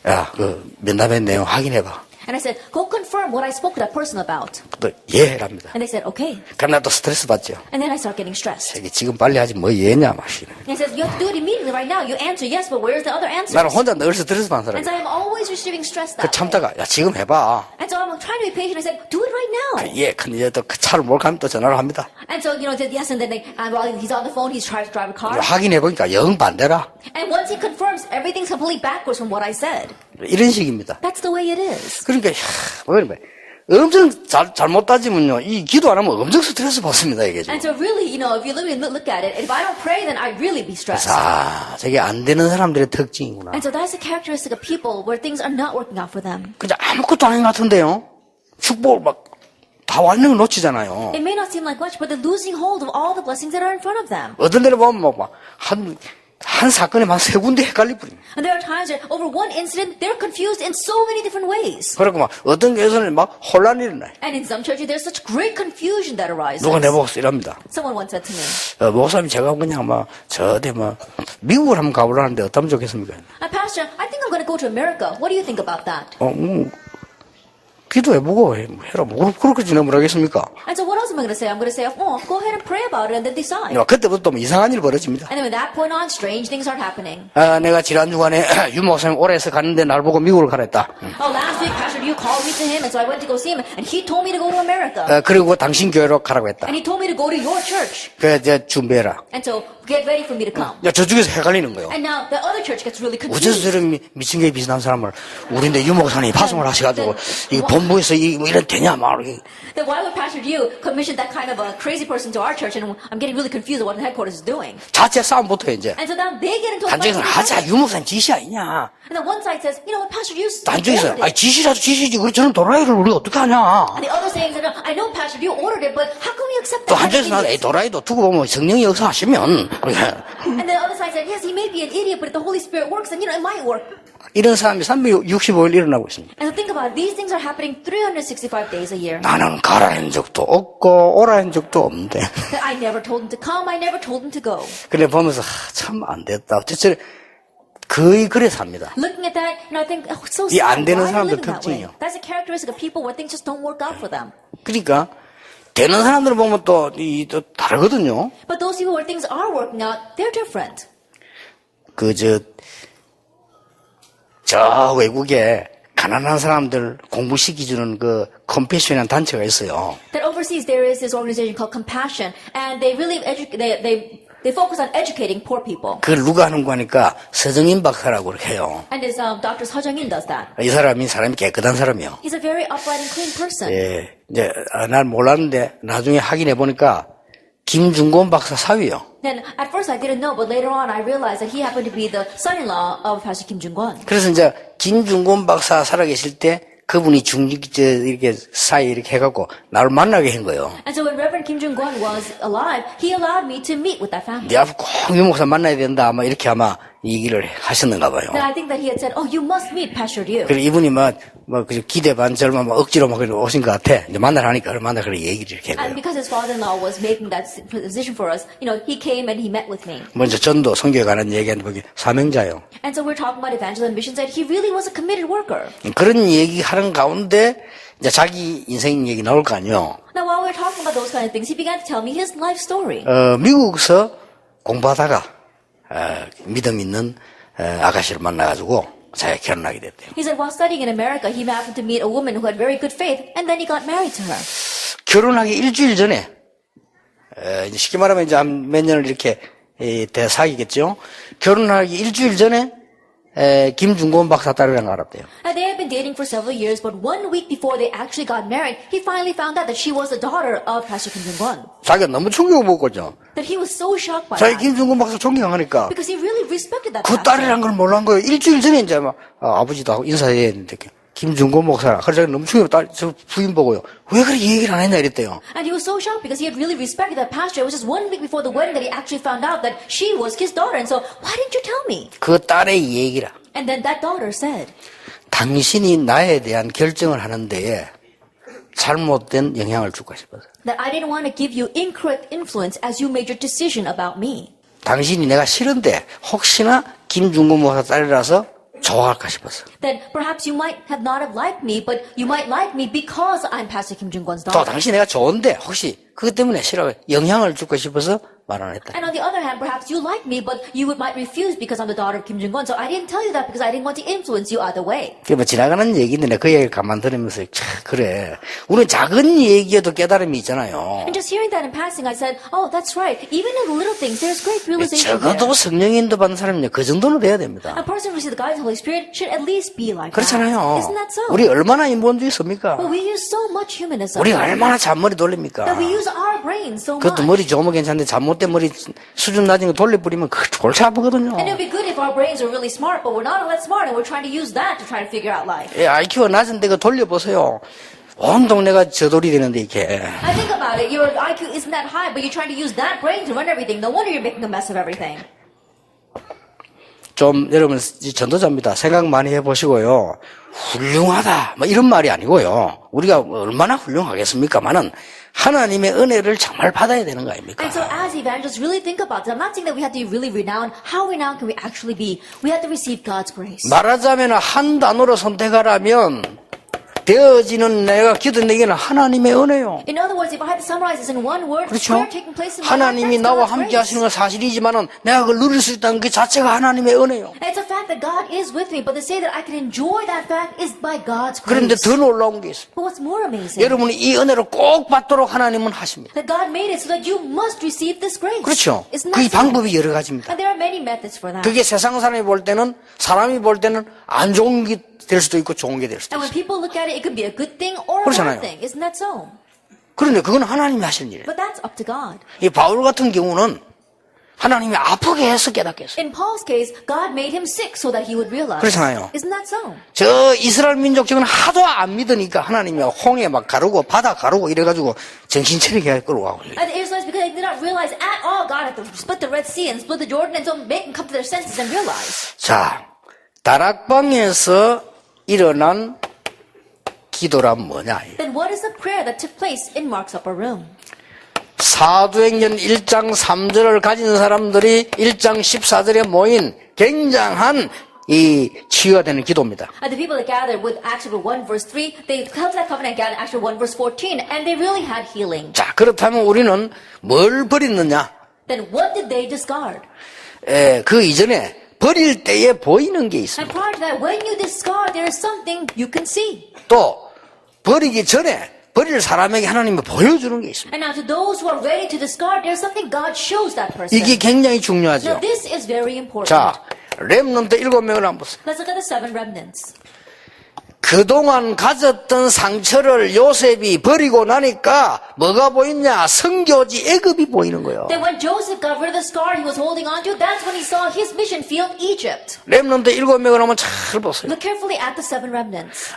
Speaker 1: 야, 그 면담의 내용 확인해봐.
Speaker 2: And I said, go confirm what I spoke to that person about.
Speaker 1: 또 예랍니다.
Speaker 2: And they said, okay.
Speaker 1: 그럼 나 또 스트레스 받죠.
Speaker 2: And then I start getting stressed.
Speaker 1: 자기 지금 빨리 하지 뭐 예냐 마시네.
Speaker 2: And he says, you have to do it immediately right now. You answer yes, but where's the other answers?
Speaker 1: 나는 혼자 늘 스트레스 받는
Speaker 2: And
Speaker 1: 사람이야.
Speaker 2: so I'm always receiving stress
Speaker 1: 그
Speaker 2: that way.
Speaker 1: 참다가 야 지금 해봐.
Speaker 2: And so I'm trying to be patient. I said, do it right now.
Speaker 1: 예, 근데 이제 또 그 차를 몰고 가면 또 전화를 합니다.
Speaker 2: And so, you know, said yes, and then while he's on the phone, he's trying to drive a car.
Speaker 1: 확인해 보니까 영 반대라.
Speaker 2: And once he confirms, everything's completely backwards from what I said.
Speaker 1: 이런 식입니다.
Speaker 2: That's the way it is.
Speaker 1: 그러니까 엄청 잘못 따지면요, 이 기도 안 하면 엄청 스트레스 받습니다 이게 지금.
Speaker 2: And so really, you know, if you look at it, if I don't pray, then I'd really be stressed.
Speaker 1: 자, 저게 안 되는 사람들의 특징이구나.
Speaker 2: And so that's the characteristic of people where things are not working out for them.
Speaker 1: 그냥 아무것도 아닌 것 같은데요. 축복을 막 다 왔는 걸 놓치잖아요.
Speaker 2: It may not seem like much, but they're losing hold of all the blessings that are in front of them.
Speaker 1: 어떤 데를 보면 한 사건에 막 세 군데 헷갈릴 뿐이에요.
Speaker 2: And there are times that over one incident, they're confused in so many different ways.
Speaker 1: 그리고 막 어떤 교회에서는 막 혼란이 일어나요.
Speaker 2: And in some churches, there's such great confusion that arises.
Speaker 1: 누가 내보고 이럽니다.
Speaker 2: Someone once said to me,
Speaker 1: 목사님 제가 그냥 막 저한테 막 미국을 한번 가보라는데 어떠면 좋겠습니까?
Speaker 2: Pastor, I think I'm going to go to America. What do you think about that?
Speaker 1: 기도해보고 해라. 뭐 그렇게 지내면 하겠습니까?
Speaker 2: And so what else am I going to say? I'm going to say, oh, go ahead and pray about it and then decide.
Speaker 1: 그때부터 또 이상한 일이 벌어집니다.
Speaker 2: And then from that point on, strange things are happening.
Speaker 1: 내가 지난 주간에 유 목사님 오래서 갔는데 날 보고 미국을 가랬다.
Speaker 2: Oh, last week, Pastor, you called me to him, and so I went to go see him, and he told me to go to America.
Speaker 1: 그리고 당신 교회로 가라고 했다.
Speaker 2: And he told me to go to your church.
Speaker 1: 그래 이제 준비해라.
Speaker 2: And so get ready for me to come.
Speaker 1: 저쪽에서 헷갈리는 거예요.
Speaker 2: And now the other church gets really
Speaker 1: 어째서
Speaker 2: confused.
Speaker 1: 저런 미친 게 비슷한 사람을 우리인데 유 목사님이 파송을 하셔가지고 이 본부에서 뭐 이런 되냐 막 이렇게.
Speaker 2: Then why would Pastor Yu commission that kind of a crazy person to our church? And I'm getting really confused at what the headquarters is doing.
Speaker 1: 자체 싸움부터 이제.
Speaker 2: And so now they get into a fight.
Speaker 1: 단쪽에서는 하자 유 목사님 지시 아니냐.
Speaker 2: And then one side says, you know what, Pastor Yu
Speaker 1: 단쪽에서
Speaker 2: ordered it.
Speaker 1: 지시라도 지시지 그래 저는 도라이를 우리 어떻게 하냐.
Speaker 2: And the other saying that I know Pastor Yu ordered it, but how come you accept
Speaker 1: 또
Speaker 2: that?
Speaker 1: 한쪽에서 나는 도라이도 두고 보면 성령이 역사하시면
Speaker 2: And the other side said, yes, he may be an idiot, but if the Holy Spirit works, then you know it might work.
Speaker 1: 이런 사람이 365일 일어나고 있습니다.
Speaker 2: And so think about it, these things are happening 365 days a year.
Speaker 1: 나는 가라 한 적도 없고 오라 한 적도 없는데.
Speaker 2: That I never told him to come, I never told him to go.
Speaker 1: 그래 보면서 참 안 됐다. 어쨌든 거의 그래 삽니다.
Speaker 2: Looking at that, you know, I think, oh, it's so
Speaker 1: 이 안
Speaker 2: sad.
Speaker 1: 되는
Speaker 2: Why are
Speaker 1: 사람들
Speaker 2: they living that way?
Speaker 1: 특징이요.
Speaker 2: That's a characteristic of people where things just don't work out for them.
Speaker 1: 그러니까 되는 사람들을 보면 또 다르거든요.
Speaker 2: But those people where things are working out, they're different.
Speaker 1: 저 외국에 가난한 사람들 공부시켜주는 그 컴패션이라는 단체가 있어요.
Speaker 2: That overseas there is this organization called Compassion, and they really they They focus on educating poor people.
Speaker 1: 그걸 누가 하는 거니까 서정인 박사라고 그렇게 해요.
Speaker 2: And this Dr. Seo Jung-in does that.
Speaker 1: 이 사람이 깨끗한 사람이요.
Speaker 2: He's a very upright and clean person.
Speaker 1: 예, 이제 난 몰랐는데 나중에 확인해 보니까 김중곤 박사 사위요.
Speaker 2: Then at first I didn't know, but later on I realized that he happened to be the son-in-law of Pastor Kim Jung-kwon.
Speaker 1: 그래서 이제 김중곤 박사 살아계실 때 그분이 이렇게 사이 이렇게 해갖고 나를 만나게 한 거예요.
Speaker 2: And so when Reverend Kim Jung-kwon was alive, he allowed me to meet with that family.
Speaker 1: 네 앞에 꼭 유 목사 만나야 된다 아마 이렇게 아마 얘기를 하셨는가 봐요.
Speaker 2: Then I think that he had said, "Oh, you must meet Pastor Ryu."
Speaker 1: 그리고 이분이 그 기대 반 절만 억지로 오신 것 같아. 이제 만나러 하니까 얼마나 그런 얘기를 이렇게
Speaker 2: And
Speaker 1: 해요.
Speaker 2: because his father-in-law was making that position for us, he came and he met with me.
Speaker 1: 먼저 전도 성교에 관한 얘기하는데 거기 사명자요.
Speaker 2: And so we're talking about evangelism and missions, that he really was a committed worker.
Speaker 1: 그런 얘기 하는 가운데 이제 자기 인생 얘기 나올 거 아니에요.
Speaker 2: Now, while we're talking about those kind of things, he began to tell me his life story.
Speaker 1: 미국에서 공부하다가 믿음 있는 아가씨를 만나가지고 자기가 결혼하게 됐대요.
Speaker 2: He said while studying in America, he happened to meet a woman who had very good faith, and then he got married to her.
Speaker 1: 결혼하기 일주일 전에 이제 쉽게 말하면 이제 한 몇 년을 이렇게 사귀겠죠. 결혼하기 일주일 전에 김중곤 박사 딸이랑 알았대요.
Speaker 2: And they had been dating for several years, but 1 week before they actually got married, he finally found out that she was the daughter of Pastor Kim Jung-kwon.
Speaker 1: 자기가 너무 충격을 먹었죠.
Speaker 2: That he was so shocked by
Speaker 1: 자기
Speaker 2: that.
Speaker 1: 김중곤 박사 존경하니까
Speaker 2: Because he really respected that
Speaker 1: 그
Speaker 2: pastor.
Speaker 1: 딸이란 걸 몰란 거예요. 일주일 전에 이제 아버지도 하고 인사해야 했는데 김중곤 목사라. 그래서 자기 너무 충격을 저 부인 보고요. 왜 그렇게 얘기를 안 했냐 이랬대요.
Speaker 2: And he was so shocked because he had really respected that pastor. It was just 1 week before the wedding that he actually found out that she was his daughter. And so, why didn't you tell me?
Speaker 1: 그 딸의 얘기라.
Speaker 2: And then that daughter said,
Speaker 1: 당신이 나에 대한 결정을 하는 데에 잘못된 영향을 줄까 싶어서.
Speaker 2: that I didn't want to give you incorrect influence as you made your decision about me.
Speaker 1: 당신이 내가 싫은데 혹시나 김중곤 목사 딸이라서 좋아할까 싶어서.
Speaker 2: That perhaps you might have not have liked me, but you might like me because I'm Pastor Kim Jung-kwon's
Speaker 1: 또
Speaker 2: daughter.
Speaker 1: 당신 내가 좋은데 혹시 그것 때문에 싫어 영향을 줄까 싶어서 말 안 했다.
Speaker 2: And on the other hand, perhaps you like me, but you might refuse because I'm the daughter of Kim Jung-kwon. So I didn't tell you that because I didn't want to influence you either way.
Speaker 1: 그게 뭐 지나가는 얘기인데 내가 그 얘기를 가만 들으면서 그래. 우리는 작은 얘기에도 깨달음이 있잖아요.
Speaker 2: And just hearing that in passing, I said, oh, that's right. Even in little things, there's great realization there.
Speaker 1: 적어도 성령 인도 받는 사람은요 그 정도는 돼야 됩니다.
Speaker 2: A person who receives the guidance of the Holy Spirit should at least be like that.
Speaker 1: 그렇잖아요.
Speaker 2: Isn't that so?
Speaker 1: 우리 얼마나 인본주의 씁니까?
Speaker 2: But we use so much humanism.
Speaker 1: 우리 얼마나 잔머리 돌립니까?
Speaker 2: That we use our brains so
Speaker 1: 그것도
Speaker 2: much.
Speaker 1: 머리 좋으면 괜찮은데 잘못된 머리 수준 낮은 거 돌려버리면 그 골치 아프거든요.
Speaker 2: And it would be good if our brains are really smart, but we're not all that smart, and we're trying to use that to try to figure out life.
Speaker 1: 예, IQ가 낮은데 그 돌려보세요. 온 동네가 저돌이 되는데 이렇게.
Speaker 2: I think about it. Your IQ isn't that high, but you're trying to use that brain to run everything. No wonder you're making a mess of everything.
Speaker 1: 좀 여러분 전도자입니다. 생각 많이 해보시고요. 훌륭하다 뭐 이런 말이 아니고요. 우리가 얼마나 훌륭하겠습니까만은 하나님의 은혜를 정말 받아야 되는 거 아닙니까?
Speaker 2: And so as evangelists really think about this, I'm not saying that we have to be really renowned. How renowned can we actually be? We have to receive God's grace.
Speaker 1: 말하자면 한 단어로 선택하라면 되어지는 내가 기도한 얘기는 하나님의 은혜요.
Speaker 2: In other words, if I had to summarize this in one word,
Speaker 1: 그렇죠?
Speaker 2: prayer taking place in my life,
Speaker 1: 하나님이
Speaker 2: that's
Speaker 1: 나와
Speaker 2: God's
Speaker 1: 함께
Speaker 2: grace.
Speaker 1: 하시는 건 사실이지만은 내가 그걸 누릴 수 있다는 그 자체가 하나님의 은혜요.
Speaker 2: And it's a fact that God is with me, but to say that I can enjoy that fact is by God's
Speaker 1: 그런데
Speaker 2: grace.
Speaker 1: 더 놀라운 게 있어요.
Speaker 2: But what's more amazing?
Speaker 1: 여러분이 이 은혜를 꼭 받도록 하나님은 하십니다.
Speaker 2: That God made it so that you must receive this grace.
Speaker 1: 그렇죠.
Speaker 2: Isn't
Speaker 1: 그
Speaker 2: that so?
Speaker 1: 방법이 여러 가지입니다.
Speaker 2: And there are many methods for that.
Speaker 1: 그게 세상 사람이 볼 때는 사람이 볼 때는 안 좋은 게 될 수도 있고 좋은 게 될 수도
Speaker 2: And when
Speaker 1: 있어요.
Speaker 2: people look at it, it could be a good thing or a
Speaker 1: 그렇잖아요.
Speaker 2: bad thing. Isn't that so?
Speaker 1: 그런데 그건 하나님이 하시는 일이에요.
Speaker 2: But that's up to God.
Speaker 1: 이 바울 같은 경우는 하나님이 아프게 해서 깨닫게 했어요.
Speaker 2: In Paul's case, God made him sick so that he would realize.
Speaker 1: 그렇잖아요.
Speaker 2: Isn't that so?
Speaker 1: 저 이스라엘 민족 저는 하도 안 믿으니까 하나님이 홍해 막 가르고 바다 가르고 이래가지고 정신차리게 끌어가고.
Speaker 2: And the Israelites, because they did not realize at all, God had to split the Red Sea and split the Jordan and so make them come to their senses and realize.
Speaker 1: 자, 다락방에서 일어난 기도란 뭐냐?
Speaker 2: Then what is the prayer that took place in Mark's upper room?
Speaker 1: 사도행전 1장 3절을 가진 사람들이 1장 14절에 모인 굉장한 이 치유가 되는 기도입니다.
Speaker 2: And the people that gathered with Acts chapter 1 verse 3, they held that covenant gathered Acts chapter 1 verse 14, and they really had healing.
Speaker 1: 자, 그렇다면 우리는 뭘 버리느냐?
Speaker 2: Then what did they discard?
Speaker 1: 그 이전에 버릴 때에 보이는 게 있습니다.
Speaker 2: And prior to that, when you discard, there is something you can see.
Speaker 1: 또 버리기 전에 버릴 사람에게 하나님이 보여주는 게 있습니다.
Speaker 2: And now to those who are ready to discard, there's something God shows that person.
Speaker 1: 이게 굉장히
Speaker 2: Now
Speaker 1: 중요하죠.
Speaker 2: this is very important.
Speaker 1: 자, 렘넌트 7명을 한번 보세요.
Speaker 2: Let's look at the 7 remnants.
Speaker 1: 그동안 가졌던 상처를 요셉이 버리고 나니까 뭐가 보이냐? 성교지 애굽이 보이는 거예요.
Speaker 2: Then when Joseph got rid of the scar he was holding on to, that's when he saw his mission field, Egypt.
Speaker 1: 렘넌트 7명을 한번 잘 보세요.
Speaker 2: Look carefully at the 7 remnants.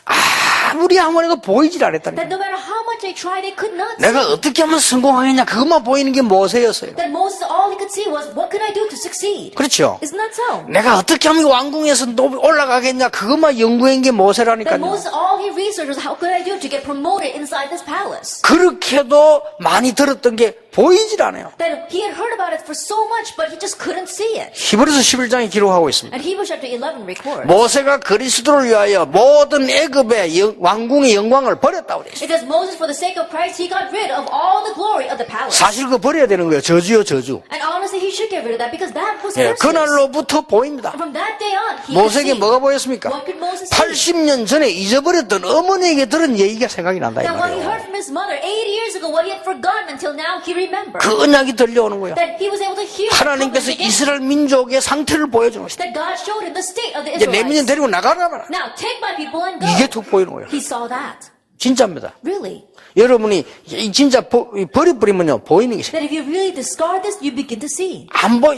Speaker 1: 아무리 해도 보이질 않았다니까.
Speaker 2: That no matter how much they tried, they could not see.
Speaker 1: 내가 어떻게 하면 성공하겠냐? 그것만 보이는 게 모세였어요.
Speaker 2: That Moses, all he could see was, what can I do to succeed?
Speaker 1: 그렇죠?
Speaker 2: Isn't that so?
Speaker 1: 내가 어떻게 하면 왕궁에서 올라가겠냐? 그것만 연구한 게
Speaker 2: That
Speaker 1: 모세라니까요.
Speaker 2: Moses, all he researched was, how could I do to get promoted inside this palace?
Speaker 1: 그렇게도 많이 들었던 게 보이질 않아요.
Speaker 2: That he had heard about it for so much, but he just couldn't see it.
Speaker 1: 히브리서 11장에 기록하고 있습니다.
Speaker 2: And Hebrews chapter 11 records.
Speaker 1: 모세가 그리스도를 위하여 모든 애굽의 왕궁의 영광을 버렸다고 그랬어요.
Speaker 2: It says Moses, for the sake of Christ, he got rid of all the glory of the palace.
Speaker 1: 사실 그거 버려야 되는 거예요. 저주요, 저주.
Speaker 2: And honestly, he should get rid of that because that was
Speaker 1: 예,
Speaker 2: curses.
Speaker 1: 그날로부터 보입니다.
Speaker 2: From that day on, he could
Speaker 1: 모세에게
Speaker 2: see.
Speaker 1: 뭐가 보였습니까?
Speaker 2: What could Moses see?
Speaker 1: 80년 전에 잊어버렸던 어머니에게 들은 얘기가 생각이 난다 이
Speaker 2: That what he
Speaker 1: 말이에요.
Speaker 2: heard from his mother 80 years ago, what he had forgotten until now, he remembered.
Speaker 1: 그 언약이 들려오는 거예요.
Speaker 2: That he was able to hear.
Speaker 1: 하나님께서
Speaker 2: the promise again.
Speaker 1: 이스라엘 민족의 상태를 보여주는 것이다.
Speaker 2: That God showed him the state of the
Speaker 1: 이제 내 민족
Speaker 2: Israelites.
Speaker 1: 데리고 나가라 말아.
Speaker 2: Now take my people and go.
Speaker 1: 이게 툭 보이는 거예요.
Speaker 2: He saw that.
Speaker 1: 진짜입니다.
Speaker 2: Really.
Speaker 1: 여러분이 진짜 버려버리면요 보이는 게 있어요.
Speaker 2: That if you really discard this, you begin to see.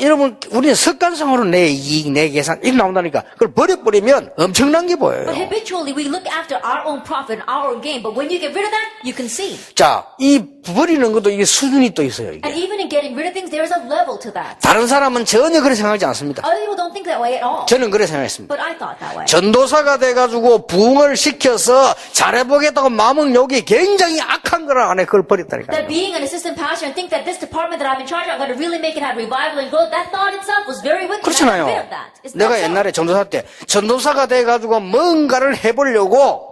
Speaker 1: 여러분 우리는 습관성으로 내 이익, 내 계산 이렇게 나온다니까. 그걸 버려버리면 엄청난 게 보여요.
Speaker 2: But habitually, we look after our own profit and our own gain. But when you get rid of that, you can see.
Speaker 1: 자, 이 버리는 것도 이게 수준이 또 있어요. 이게.
Speaker 2: And even in getting rid of things, there is a level to that.
Speaker 1: 다른 사람은 전혀 그렇게 생각하지 않습니다.
Speaker 2: Other people don't think that way at all.
Speaker 1: 저는 그렇게 생각했습니다.
Speaker 2: But I thought that way.
Speaker 1: 전도사가 돼가지고 부흥을 시켜서 잘해보겠다고 마음은 여기 굉장히 악한 거라 안에 그걸 버렸다니까요.
Speaker 2: That being an assistant pastor and think that this department that I'm in charge of, I'm going to really make it have revival and growth, that thought itself was very wicked. I got rid
Speaker 1: 그렇잖아요.
Speaker 2: of that. It's
Speaker 1: 내가
Speaker 2: not so.
Speaker 1: 옛날에 전도사 때 전도사가 돼가지고 뭔가를 해보려고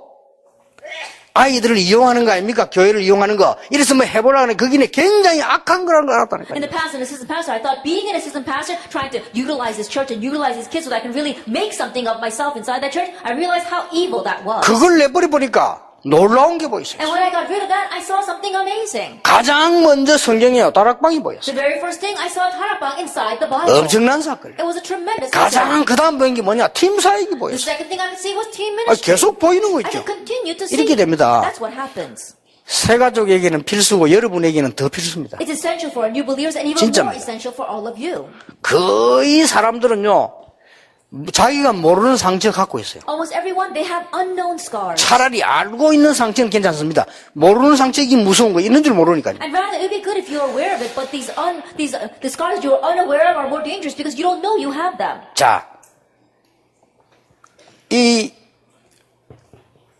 Speaker 1: 아이들을 이용하는 거 아닙니까? 교회를 이용하는 거. 이래서 뭐 해보려고 하는 거기는 굉장히 악한 거라는 걸 알았다니까요.
Speaker 2: In the past, an assistant pastor, I thought being an assistant pastor, trying to utilize this church and utilize these kids so that I can really make something of myself inside that church, I realized how evil that was.
Speaker 1: 그걸 내버려보니까 놀라운 게 보였어요.
Speaker 2: And when I got rid of that, I saw something amazing.
Speaker 1: 가장 먼저 성경에 다락방이 보였어요.
Speaker 2: The very first thing I saw a tarakbang inside the Bible.
Speaker 1: 엄청난 사건.
Speaker 2: It was a tremendous
Speaker 1: 가장
Speaker 2: incident.
Speaker 1: 그 다음 보인 게 뭐냐? 팀 사역이
Speaker 2: The
Speaker 1: 보였어요.
Speaker 2: second thing I could see was team ministry.
Speaker 1: 계속 보이는 거
Speaker 2: I
Speaker 1: 있죠.
Speaker 2: could continue to see.
Speaker 1: 이렇게 됩니다.
Speaker 2: That's what happens.
Speaker 1: 새 가족에게는 필수고 여러분에게는 더 필수입니다.
Speaker 2: It's essential for our new believers and even
Speaker 1: 진짜입니다.
Speaker 2: more essential for all of you.
Speaker 1: 거의 사람들은요, 자기가 모르는 상처를 갖고 있어요.
Speaker 2: Almost everyone, they have unknown scars.
Speaker 1: 차라리 알고 있는 상처는 괜찮습니다. 모르는 상처가 무서운 거 있는 줄 모르니까요.
Speaker 2: And rather, it would be good if you're aware of it, but the scars that you're unaware of are more dangerous because you don't know you have them.
Speaker 1: 자,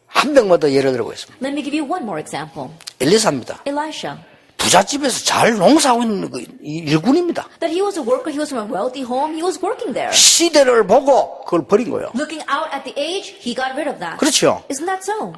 Speaker 1: 한 명만 더 예를 들어보겠습니다.
Speaker 2: Let me give you one more example.
Speaker 1: 엘리사입니다.
Speaker 2: Elisha.
Speaker 1: 부잣집에서 잘 농사하고 있는 일군입니다.
Speaker 2: That he was a worker, he was from a wealthy home, he was working there.
Speaker 1: 시대를 보고 그걸 버린 거예요.
Speaker 2: Looking out at the age, he got rid of that.
Speaker 1: 그렇죠.
Speaker 2: Isn't that so?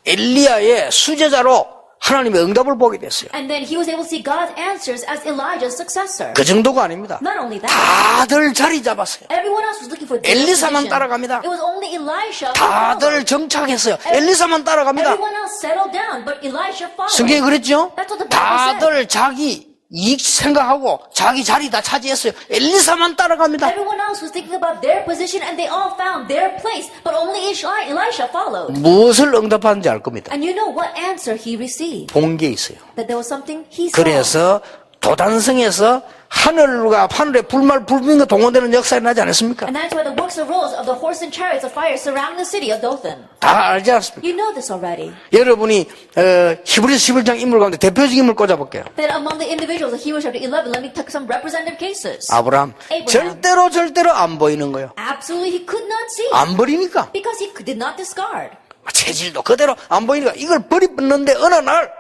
Speaker 1: 엘리야의 수제자로 하나님의 응답을 보게 됐어요.
Speaker 2: And then he was able to see God's answers as Elijah's successor.
Speaker 1: 그 정도가 아닙니다.
Speaker 2: Not only that,
Speaker 1: 다들 자리 잡았어요.
Speaker 2: everyone else was looking for their
Speaker 1: 엘리사만
Speaker 2: position.
Speaker 1: 따라갑니다.
Speaker 2: It was only Elisha who
Speaker 1: 다들
Speaker 2: followed.
Speaker 1: 정착했어요. 엘리사만 따라갑니다.
Speaker 2: Everyone else settled down, but Elisha followed.
Speaker 1: 성경이 그랬죠?
Speaker 2: That's what the Bible said.
Speaker 1: 다들 자기 이익 생각하고 자기 자리 다 차지했어요. 엘리사만 따라갑니다.
Speaker 2: Everyone else was thinking about their position and they all found their place, but only Elisha followed.
Speaker 1: 무엇을 응답하는지 알 겁니다.
Speaker 2: And you know what answer he received?
Speaker 1: 본 게 있어요.
Speaker 2: That there was something he saw.
Speaker 1: 그래서 도단성에서 하늘에 불말 불비가 동원되는 역사가 나지 않았습니까?
Speaker 2: And that's why the works arose of the horse and chariots of fire surrounding the city of Dothan.
Speaker 1: 다 알지 않습니까?
Speaker 2: You know this already.
Speaker 1: 여러분이 히브리서 11장 인물 가운데 대표적인 인물 꽂아볼게요.
Speaker 2: That among the individuals of Hebrews chapter 11, let me take some representative cases.
Speaker 1: 아브라함. 절대로 안 보이는 거예요.
Speaker 2: Absolutely, he could not see.
Speaker 1: 안 버리니까.
Speaker 2: Because he did not discard.
Speaker 1: 체질도 그대로 안 보이니까 이걸 버리는데 어느 날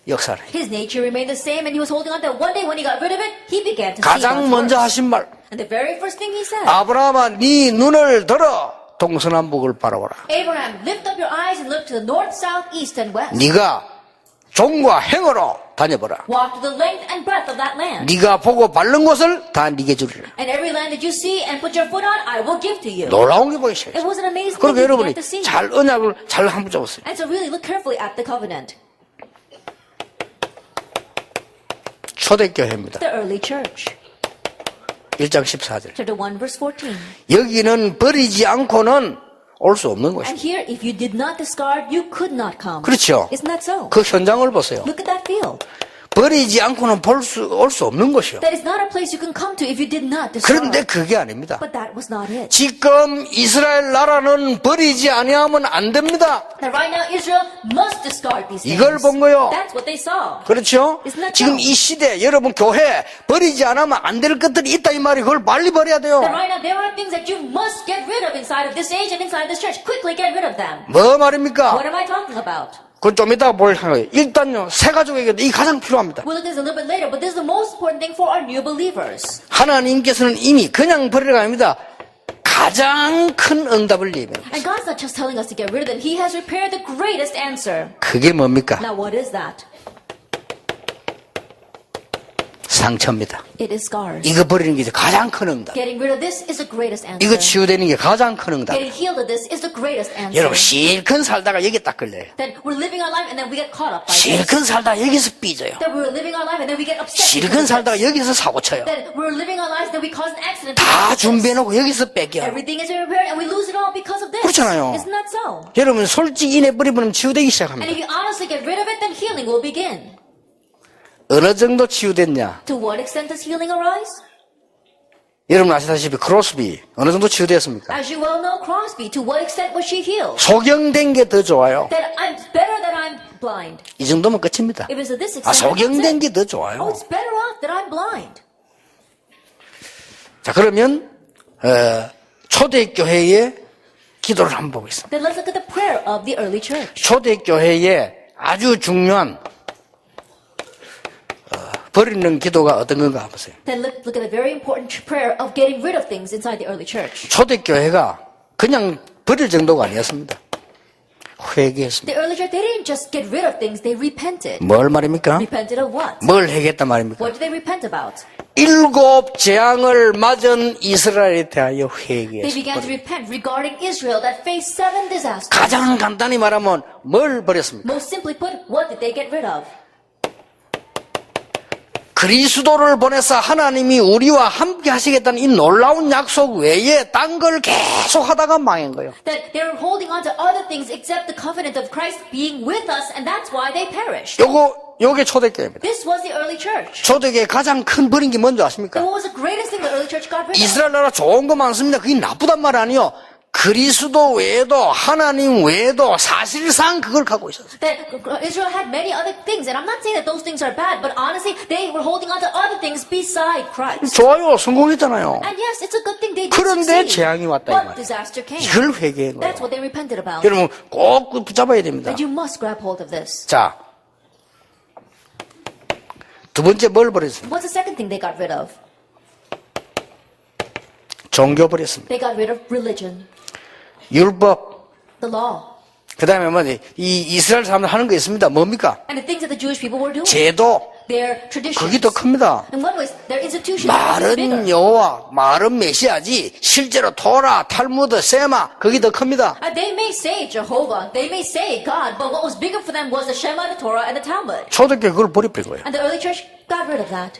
Speaker 1: 역사를 해요.
Speaker 2: His nature remained the same and he was holding on to it. One day when he got rid of it, he began to see
Speaker 1: 가장
Speaker 2: God's
Speaker 1: 먼저
Speaker 2: works.
Speaker 1: 하신 말.
Speaker 2: And the very first thing he said,
Speaker 1: 아브라함아 네 눈을 들어 동서남북을 바라보라.
Speaker 2: Abraham, lift up your eyes and look to the north, south, east, and west.
Speaker 1: 네가 종과 행어로 다녀보라.
Speaker 2: Walk to the length and breadth of that land.
Speaker 1: 네가 보고 밟는 곳을 다 네게 주리라.
Speaker 2: And every land that you see and put your foot on, I will give to you.
Speaker 1: 놀라운 게 보이셔요.
Speaker 2: It was an amazing
Speaker 1: 그러니까
Speaker 2: thing to
Speaker 1: 여러분이
Speaker 2: get to see.
Speaker 1: 잘 언약을 잘 한번 잡았어요.
Speaker 2: And so really look carefully at the covenant.
Speaker 1: 초대교회입니다.
Speaker 2: The early church.
Speaker 1: 1장 14절.
Speaker 2: Chapter 1, verse 14.
Speaker 1: 여기는 버리지 않고는 올 수 없는
Speaker 2: And
Speaker 1: 것입니다.
Speaker 2: here, if you did not discard, you could not come.
Speaker 1: 그렇죠.
Speaker 2: Isn't that so?
Speaker 1: 그 현장을 보세요.
Speaker 2: Look at that field.
Speaker 1: 버리지 않고는 올 수 없는 것이요.
Speaker 2: That is not a place you can come to if you did not
Speaker 1: 그런데
Speaker 2: discard.
Speaker 1: 그게 아닙니다.
Speaker 2: But that was not it.
Speaker 1: 지금 이스라엘 나라는 버리지 아니하면 안 됩니다.
Speaker 2: That right now Israel must discard these things.
Speaker 1: 이걸 본 거요.
Speaker 2: That's what they saw.
Speaker 1: 그렇죠?
Speaker 2: Isn't that
Speaker 1: 지금
Speaker 2: so?
Speaker 1: 이 시대 여러분 교회 버리지 않으면 안 될 것들이 있다 이 말이 그걸 빨리 버려야 돼요.
Speaker 2: That right now there are things that you must get rid of inside of this age and inside this church. Quickly get rid of them.
Speaker 1: 뭐 말입니까?
Speaker 2: What am I talking about?
Speaker 1: 그건 좀 이따가 볼 거예요. 일단요 새 가족에게도 이 가장 필요합니다.
Speaker 2: We'll look at this a little bit later, but this is the most important thing for our new believers.
Speaker 1: 하나님께서는 이미 그냥 버리라가 아닙니다. 가장 큰 응답을 예비합니다.
Speaker 2: And God's not just telling us to get rid of them. He has prepared the greatest answer.
Speaker 1: 그게 뭡니까?
Speaker 2: Now what is that?
Speaker 1: 상처입니다.
Speaker 2: It is scars.
Speaker 1: 이거 버리는 게 이제 가장 큰 응답.
Speaker 2: Getting rid of this is the greatest answer.
Speaker 1: 이거 치유되는 게 가장 큰 응답.
Speaker 2: Getting healed of this is the greatest answer.
Speaker 1: 여러분 실컷 살다가 여기 딱 걸려요.
Speaker 2: That we're living our life and then we get caught up by this.
Speaker 1: 실컷 살다가 여기서 삐져요.
Speaker 2: That we're living our life and then we get upset.
Speaker 1: 실컷 살다가 여기서 사고 쳐요.
Speaker 2: That we're living our lives and then we cause an accident.
Speaker 1: 다 준비해놓고 여기서 뺏겨요.
Speaker 2: Everything is prepared and we lose it all because of this.
Speaker 1: 그렇잖아요.
Speaker 2: Isn't that so?
Speaker 1: 여러분 솔직히 내버리면 치유되기
Speaker 2: And
Speaker 1: 시작합니다.
Speaker 2: if you honestly get rid of it, then healing will begin.
Speaker 1: 어느 정도 치유됐냐?
Speaker 2: To what extent does healing arise?
Speaker 1: 여러분 아시다시피 크로스비 어느 정도 치유되었습니까?
Speaker 2: As you well know, Crosby, to what extent was she healed?
Speaker 1: 소경된 게 더 좋아요.
Speaker 2: That I'm better that I'm blind.
Speaker 1: 이 정도면 끝입니다.
Speaker 2: If it's to this
Speaker 1: 아
Speaker 2: extent,
Speaker 1: 소경된 게 더
Speaker 2: oh,
Speaker 1: 좋아요.
Speaker 2: it's better off that I'm blind.
Speaker 1: 자 그러면 초대교회의 기도를 한번 보겠습니다.
Speaker 2: Then let's look at the prayer of the early church.
Speaker 1: 초대교회의 아주 중요한 버리는 기도가 어떤 건가 보세요.
Speaker 2: Then look at the very important prayer of getting rid of things inside the early church.
Speaker 1: 초대교회가 그냥 버릴 정도가 아니었습니다. 회개했습니다.
Speaker 2: The early church, they didn't just get rid of things, they repented.
Speaker 1: 뭘 말입니까?
Speaker 2: Repented of what?
Speaker 1: 뭘 회개했단 말입니까?
Speaker 2: What did they repent about?
Speaker 1: 7 재앙을 맞은 이스라엘에 대하여
Speaker 2: They began to
Speaker 1: 회개했습니다.
Speaker 2: repent regarding Israel that faced 7 disasters.
Speaker 1: 가장 간단히 말하면 뭘 버렸습니까?
Speaker 2: Most simply put, what did they get rid of?
Speaker 1: 그리스도를 보내서 하나님이 우리와 함께 하시겠다는 이 놀라운 약속 외에 딴 걸 계속 하다가 망한 거예요.
Speaker 2: That they were holding on to other things except the covenant of Christ being with us, and that's why they perished.
Speaker 1: 요게 초대교회입니다.
Speaker 2: This was the early church.
Speaker 1: 초대교회 가장 큰 버린 게 뭔지 아십니까?
Speaker 2: And what was the greatest thing the early church got rid of?
Speaker 1: 이스라엘 나라 좋은 거 많습니다. 그게 나쁘단 말 아니요. 그리스도 외에도 하나님 외에도 사실상 그걸 갖고 있었어요.
Speaker 2: That Israel had many other things, and I'm not saying that those things are bad, but honestly, they were holding on to other things beside Christ.
Speaker 1: 좋아요. 성공했잖아요.
Speaker 2: And yes, it's a good thing they did
Speaker 1: 그런데
Speaker 2: succeed.
Speaker 1: 재앙이 왔다 이
Speaker 2: But
Speaker 1: 말이에요.
Speaker 2: disaster came.
Speaker 1: 이걸 회개한
Speaker 2: That's
Speaker 1: 거예요.
Speaker 2: what they repented about.
Speaker 1: 여러분 꼭 붙잡아야 됩니다.
Speaker 2: That you must grab hold of this.
Speaker 1: 자, 두 번째 뭘 버렸습니까?
Speaker 2: What's the second thing they got rid of?
Speaker 1: 종교 버렸습니다.
Speaker 2: They got rid of religion,
Speaker 1: 율법.
Speaker 2: the law,
Speaker 1: 그 다음에 이 이스라엘 사람들 하는 거 있습니다. 뭡니까?
Speaker 2: and the things that the Jewish people were doing.
Speaker 1: 제도.
Speaker 2: Their traditions.
Speaker 1: 그게 더 큽니다.
Speaker 2: In one way, their institutions are
Speaker 1: 말은
Speaker 2: bigger.
Speaker 1: 여호와, 말은 메시아지. 실제로 토라, 탈무드, 세마 그게 더 큽니다.
Speaker 2: They may say Jehovah, they may say God, but what was bigger for them was the Shema, the Torah, and the Talmud.
Speaker 1: 초대교회 그걸 버려버린 거예요.
Speaker 2: And the early church got rid of that.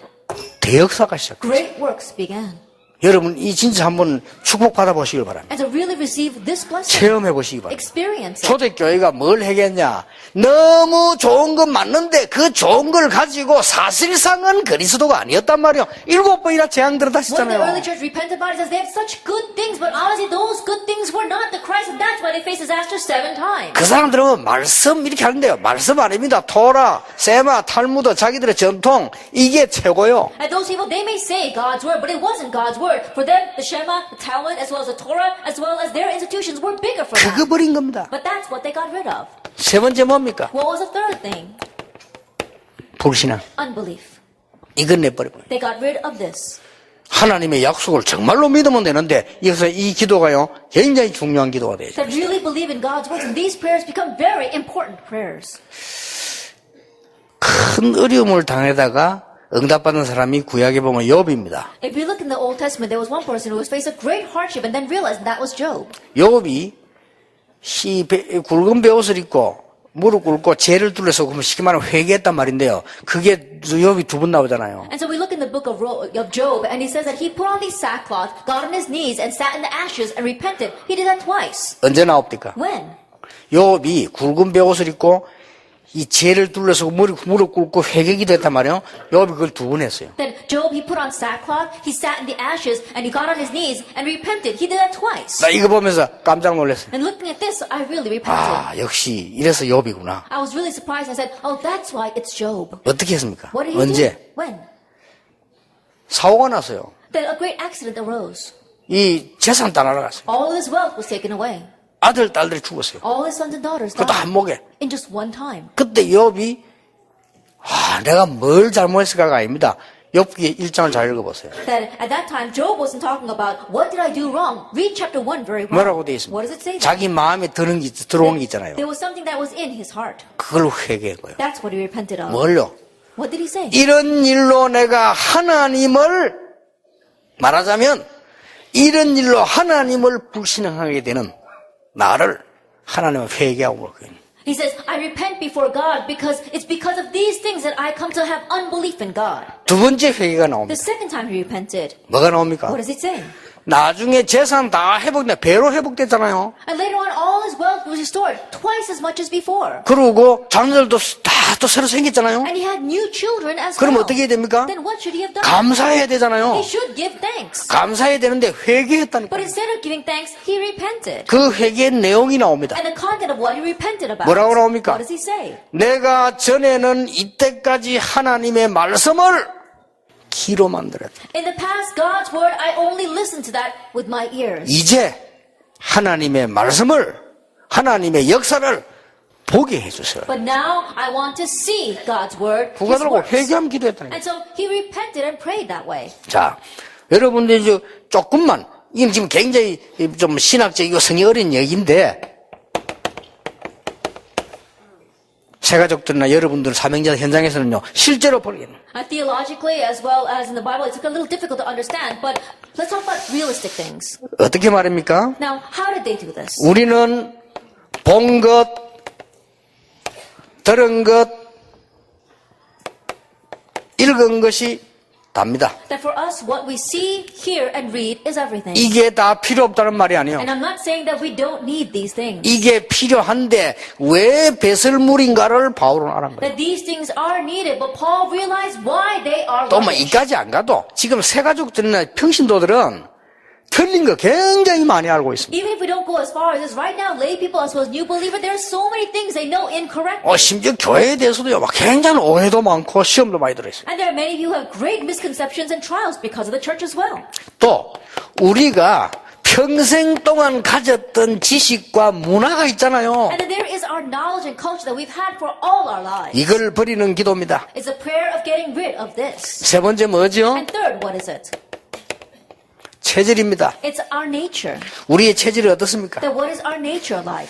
Speaker 1: 대역사가 시작.
Speaker 2: Great works began.
Speaker 1: 여러분 이 진짜 한번 축복 받아보시길 바랍니다.
Speaker 2: And to really receive this blessing,
Speaker 1: 체험해 보시기 바랍니다.
Speaker 2: experience it.
Speaker 1: 초대교회가 뭘 하겠냐? 너무 좋은 건 맞는데 그 좋은 걸 가지고 사실상은 그리스도가 아니었단 말이에요. 7번이나 재앙
Speaker 2: What the early
Speaker 1: 들어다시잖아요.
Speaker 2: church repented about is that they have such good things, but honestly, those good things were not the Christ, and that's why they faced disaster 7 times.
Speaker 1: 그 사람들은 말씀 이렇게 하는데요. 말씀 아닙니다. 토라, 세마, 탈무드, 자기들의 전통 이게 최고요.
Speaker 2: And those people, they may say God's word, but it wasn't God's word. For them, the Shema, the Talmud, as well as the Torah, as well as their institutions were bigger for
Speaker 1: 그거
Speaker 2: them.
Speaker 1: 버린 겁니다.
Speaker 2: But that's what they got rid of.
Speaker 1: 세 번째 뭡니까?
Speaker 2: What was the third thing?
Speaker 1: 불신앙.
Speaker 2: Unbelief.
Speaker 1: 이건 내버려버려요.
Speaker 2: They got rid of this.
Speaker 1: 하나님의 약속을 정말로 믿으면 되는데 여기서 이 기도가요 굉장히 중요한 기도가 되죠.
Speaker 2: That really believe in God's words, and these prayers become very important prayers.
Speaker 1: 큰 어려움을 당하다가 응답받은 사람이 구약에 보면 욥입니다.
Speaker 2: If you look in the Old Testament, there was one person who was faced a great hardship and then realized that was Job.
Speaker 1: 욥이 굵은 베옷을 입고 무릎 꿇고 죄를 둘러서 그러면 쉽게 말하면 회개했단 말인데요. 그게 욥이 두 번 나오잖아요.
Speaker 2: And so we look in the book of Job, and he says that he put on the sackcloth, got on his knees, and sat in the ashes and repented. He did that twice.
Speaker 1: 언제 나옵니까?
Speaker 2: When?
Speaker 1: 욥이 굵은 베옷을 입고 이 죄를 둘러서 무릎 꿇고 회개기도 했단 말이에요. 욥이 그걸 두 번 했어요.
Speaker 2: Then Job, he put on sackcloth, he sat in the ashes, and he got on his knees and repented. He did that twice.
Speaker 1: 나 이거 보면서 깜짝 놀랐어요.
Speaker 2: And looking at this, I really repented.
Speaker 1: 아, 역시 이래서 욥이구나.
Speaker 2: I was really surprised. I said, oh, that's why it's Job.
Speaker 1: 어떻게 했습니까?
Speaker 2: What did he
Speaker 1: 언제?
Speaker 2: do? When?
Speaker 1: 사고가 났어요.
Speaker 2: Then a great accident arose.
Speaker 1: 이 재산 다 날아갔어요.
Speaker 2: All his wealth was taken away.
Speaker 1: 아들, 딸들이 죽었어요.
Speaker 2: All his sons and daughters
Speaker 1: 그것도
Speaker 2: died
Speaker 1: 한 목에.
Speaker 2: in just one time.
Speaker 1: 그때 욥이 내가 뭘 잘못했을까가 아닙니다. 욥기 1장을 잘 읽어보세요.
Speaker 2: That at that time, Job wasn't talking about what did I do wrong. Read chapter 1 very well.
Speaker 1: 뭐라고 되어
Speaker 2: What does it say?
Speaker 1: 있습니까? 자기 마음에 들어오는 게 있잖아요.
Speaker 2: There was something that was in his heart.
Speaker 1: 그걸 회개한 거예요.
Speaker 2: That's what he repented of.
Speaker 1: 뭘요?
Speaker 2: What did he say?
Speaker 1: 이런 일로 내가 하나님을 말하자면 이런 일로 하나님을 불신앙하게 되는 나를 하나님을 회개하고 그래요.
Speaker 2: He says, I repent before God because it's because of these things that I come to have unbelief in God.
Speaker 1: 두 번째 회개가
Speaker 2: The
Speaker 1: 나옵니다.
Speaker 2: second time he repented,
Speaker 1: 뭐가 나옵니까?
Speaker 2: what does it say?
Speaker 1: 나중에 재산 다 회복돼 배로 회복됐잖아요.
Speaker 2: And later on, all his wealth was restored twice as much as before.
Speaker 1: 그러고 자녀들도 다 또 새로 생겼잖아요.
Speaker 2: And he had new children as
Speaker 1: 그럼
Speaker 2: well.
Speaker 1: 어떻게 해야 됩니까?
Speaker 2: Then what should he have done?
Speaker 1: 감사해야 되잖아요.
Speaker 2: He should give thanks.
Speaker 1: 감사해야 되는데 회개했다니까.
Speaker 2: But instead of giving thanks, he repented.
Speaker 1: 그 회개의 내용이 나옵니다.
Speaker 2: And the content of what he repented about.
Speaker 1: 뭐라고 나옵니까?
Speaker 2: What does he say?
Speaker 1: 내가 전에는 이때까지 하나님의 말씀을 귀로 만들었다.
Speaker 2: In the past, God's word, I only listened to that with my ears.
Speaker 1: 이제 하나님의 말씀을 하나님의 역사를 보게 해주세요.
Speaker 2: But now I want to see God's word.
Speaker 1: 부가
Speaker 2: His
Speaker 1: 들고
Speaker 2: works.
Speaker 1: 회개하면 기도했다니까.
Speaker 2: And so he repented and prayed that way.
Speaker 1: 자, 여러분들 이제 조금만 이건 지금 굉장히 좀 신학적이고 성의 어린 얘기인데 새가족들이나 여러분들 사명자 현장에서는요 실제로 보겠네.
Speaker 2: Theologically, as well as in the Bible, it's a little difficult to understand. But let's talk about realistic things.
Speaker 1: 어떻게 말입니까?
Speaker 2: Now, how did they do this?
Speaker 1: 우리는 본 것, 들은 것, 읽은 것이 답니다.
Speaker 2: That for us, what we see, hear, and read is everything.
Speaker 1: 이게 다 필요 없다는 말이 아니에요.
Speaker 2: And I'm not saying that we don't need these things.
Speaker 1: 이게 필요한데 왜 배설물인가를 바울은 알은 거예요.
Speaker 2: That these things are needed, but Paul realized why they are
Speaker 1: 또 뭐
Speaker 2: rubbish.
Speaker 1: 이까지 안 가도 지금 새가족들이나 평신도들은 틀린 거 굉장히 많이 알고 있습니다.
Speaker 2: Even if we don't go as far as this, right now, lay people as well as new believer, there are so many things they know incorrectly.
Speaker 1: 심지어 교회에 대해서도요, 막 굉장히 오해도 많고 시험도 많이 들어있어요.
Speaker 2: And there are many of you who have great misconceptions and trials because of the church as well.
Speaker 1: 또 우리가 평생 동안 가졌던 지식과 문화가 있잖아요.
Speaker 2: And then there is our knowledge and culture that we've had for all our lives.
Speaker 1: 이걸 버리는 기도입니다.
Speaker 2: It's a prayer of getting rid of this.
Speaker 1: 세 번째 뭐죠?
Speaker 2: And third, what is it?
Speaker 1: 체질입니다.
Speaker 2: It's our nature.
Speaker 1: 우리의 체질이 어떻습니까?
Speaker 2: That what is our nature like?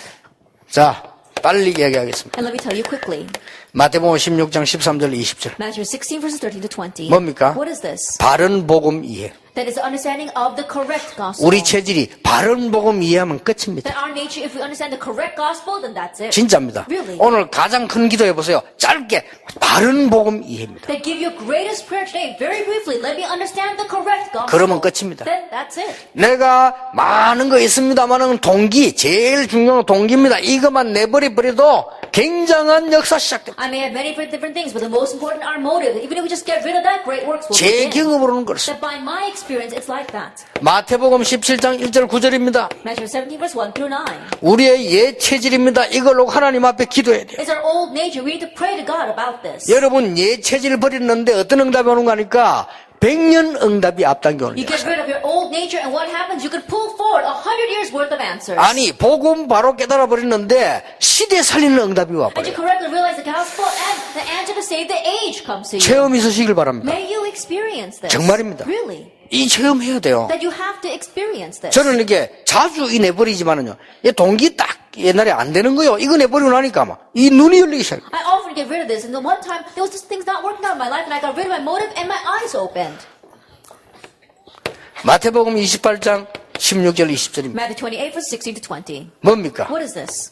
Speaker 1: 자, 빨리 얘기하겠습니다.
Speaker 2: And let me tell you quickly.
Speaker 1: 마태복음 16장 13절 20절.
Speaker 2: Matthew 16 verses 13 to 20.
Speaker 1: 뭡니까?
Speaker 2: What is this?
Speaker 1: 바른 복음 이해.
Speaker 2: That is the understanding of the correct gospel.
Speaker 1: 우리 체질이 바른 복음 이해하면 끝입니다.
Speaker 2: That our nature, if we understand the correct gospel, then that's it.
Speaker 1: 진짜입니다.
Speaker 2: Really?
Speaker 1: 오늘 가장 큰 기도 해보세요. 짧게 바른 복음 이해입니다.
Speaker 2: That give your greatest prayer today, very briefly, let me understand the correct gospel.
Speaker 1: 그러면 끝입니다.
Speaker 2: Then that's it.
Speaker 1: 내가 많은 거 있습니다만은 동기, 제일 중요한 동기입니다. 이것만 내버려버려도 굉장한 역사 시작됩니다.
Speaker 2: I may have many different things, but the most important our motive. Even if we just get rid of that, great works will
Speaker 1: 제
Speaker 2: begin.
Speaker 1: 경험으로는 그렇습니다.
Speaker 2: That by my experience, it's like that.
Speaker 1: 마태복음 17장 1절 9절입니다.
Speaker 2: Matthew 17 verse 1 through 9.
Speaker 1: 우리의 옛 체질입니다. 이걸로 하나님 앞에 기도해야 돼요.
Speaker 2: It's our old nature. We need to pray to God about this.
Speaker 1: 여러분 옛 체질 버리는데 어떤 응답이 오는 거 아니까 100년 응답이 앞당겨 오는
Speaker 2: You
Speaker 1: 거예요.
Speaker 2: get rid of your old nature, and what happens? You could pull forward 100 years worth of answers.
Speaker 1: 아니 복음 바로 깨달아 버리는데 시대 살리는 응답이
Speaker 2: And you
Speaker 1: 와버려요.
Speaker 2: correctly realize the gospel, and the answer to save the age comes to you.
Speaker 1: 체험 있으시길 바랍니다.
Speaker 2: May you experience this.
Speaker 1: 정말입니다.
Speaker 2: Really.
Speaker 1: 이 체험해야 돼요.
Speaker 2: That you have to experience this.
Speaker 1: 저는 이게 자주 이 내버리지만은요. 이 동기 딱 옛날에 안 되는 거요. 이거 내버리고 나니까 막 이 눈이 열리기 시작해요.
Speaker 2: I often get rid of this, and the one time there was just things not working out in my life, and I got rid of my motive, and my eyes opened.
Speaker 1: 마태복음 28장 16절 20절입니다.
Speaker 2: Matthew 28 verse 16 to 20.
Speaker 1: 뭡니까?
Speaker 2: What is this?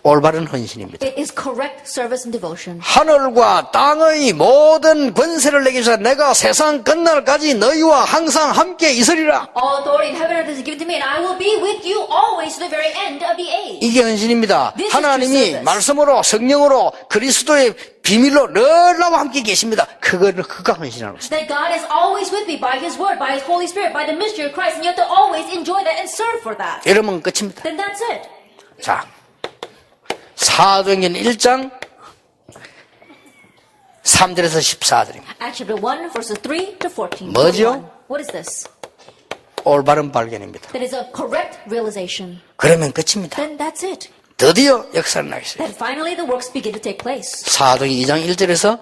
Speaker 1: 올바른 헌신입니다.
Speaker 2: It is correct service and devotion.
Speaker 1: 하늘과 땅의 모든 권세를 내게 주사 내가 세상 끝날까지 너희와 항상 함께 있으리라.
Speaker 2: All authority in heaven and earth is given to me, and I will be with you always to the very end of the age.
Speaker 1: 이게 헌신입니다.
Speaker 2: This is
Speaker 1: 하나님이
Speaker 2: true service.
Speaker 1: 말씀으로 성령으로 그리스도의 비밀로 늘 나와 함께 계십니다. 그거를 그가 헌신하는 것입니다.
Speaker 2: That God is always with me by His Word, by His Holy Spirit, by the mystery of Christ, and you have to always enjoy that and serve for that.
Speaker 1: 이러면 끝입니다.
Speaker 2: Then that's it.
Speaker 1: 자, 사도행전 1장 3절에서 14절입니다.
Speaker 2: Acts chapter 1, verses 3 to 14.
Speaker 1: 뭐죠?
Speaker 2: 41. What is this?
Speaker 1: 올바른 발견입니다.
Speaker 2: That is a correct realization.
Speaker 1: 그러면 끝입니다.
Speaker 2: Then that's it.
Speaker 1: 드디어 역사는 나겠어요.
Speaker 2: Then finally the works begin to take place.
Speaker 1: 사도행전 2장 1절에서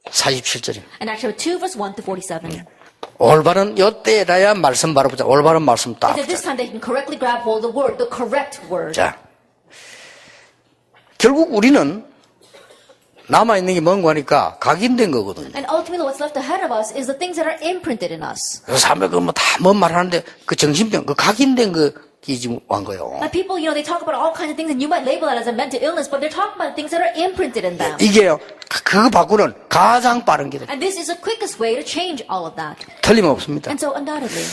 Speaker 1: 47절입니다.
Speaker 2: And Acts chapter 2, verse 1 to 47.
Speaker 1: 올바른 요때라야 말씀 바로 붙자. 올바른 말씀 딱
Speaker 2: It's at this
Speaker 1: 붙자.
Speaker 2: time they can correctly grab hold of the word, the correct word.
Speaker 1: 자, 결국 우리는 남아있는 게 뭔가 하니까 각인된 거거든요.
Speaker 2: And ultimately what's left ahead of us is the things that are imprinted in us.
Speaker 1: 그래서 사람들 그뭐다뭔 말하는데 그 정신병, 그 각인된 게 지금 완 거예요.
Speaker 2: Like people, they talk about all kinds of things and you might label that as a mental illness, but they're talking about things that are imprinted in them.
Speaker 1: 이게요, 그거 바꾸는 가장 빠른 길이에요.
Speaker 2: And this is the quickest way to change all of that.
Speaker 1: 틀림없습니다.
Speaker 2: And so undoubtedly,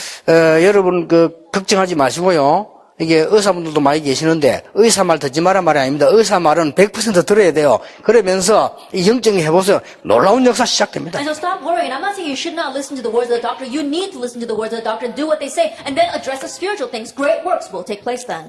Speaker 1: 여러분 걱정하지 마시고요. 이게 의사분들도 많이 계시는데 의사 말 듣지 마라 말이 아닙니다. 의사 말은 100% 들어야 돼요. 그러면서 이 영적인 해보세요. 놀라운 역사 시작됩니다.
Speaker 2: and so stop worrying. I'm not saying you should not listen to the words of the doctor. You need to listen to the words of the doctor and do what they say and then address the spiritual things. Great works will take place then.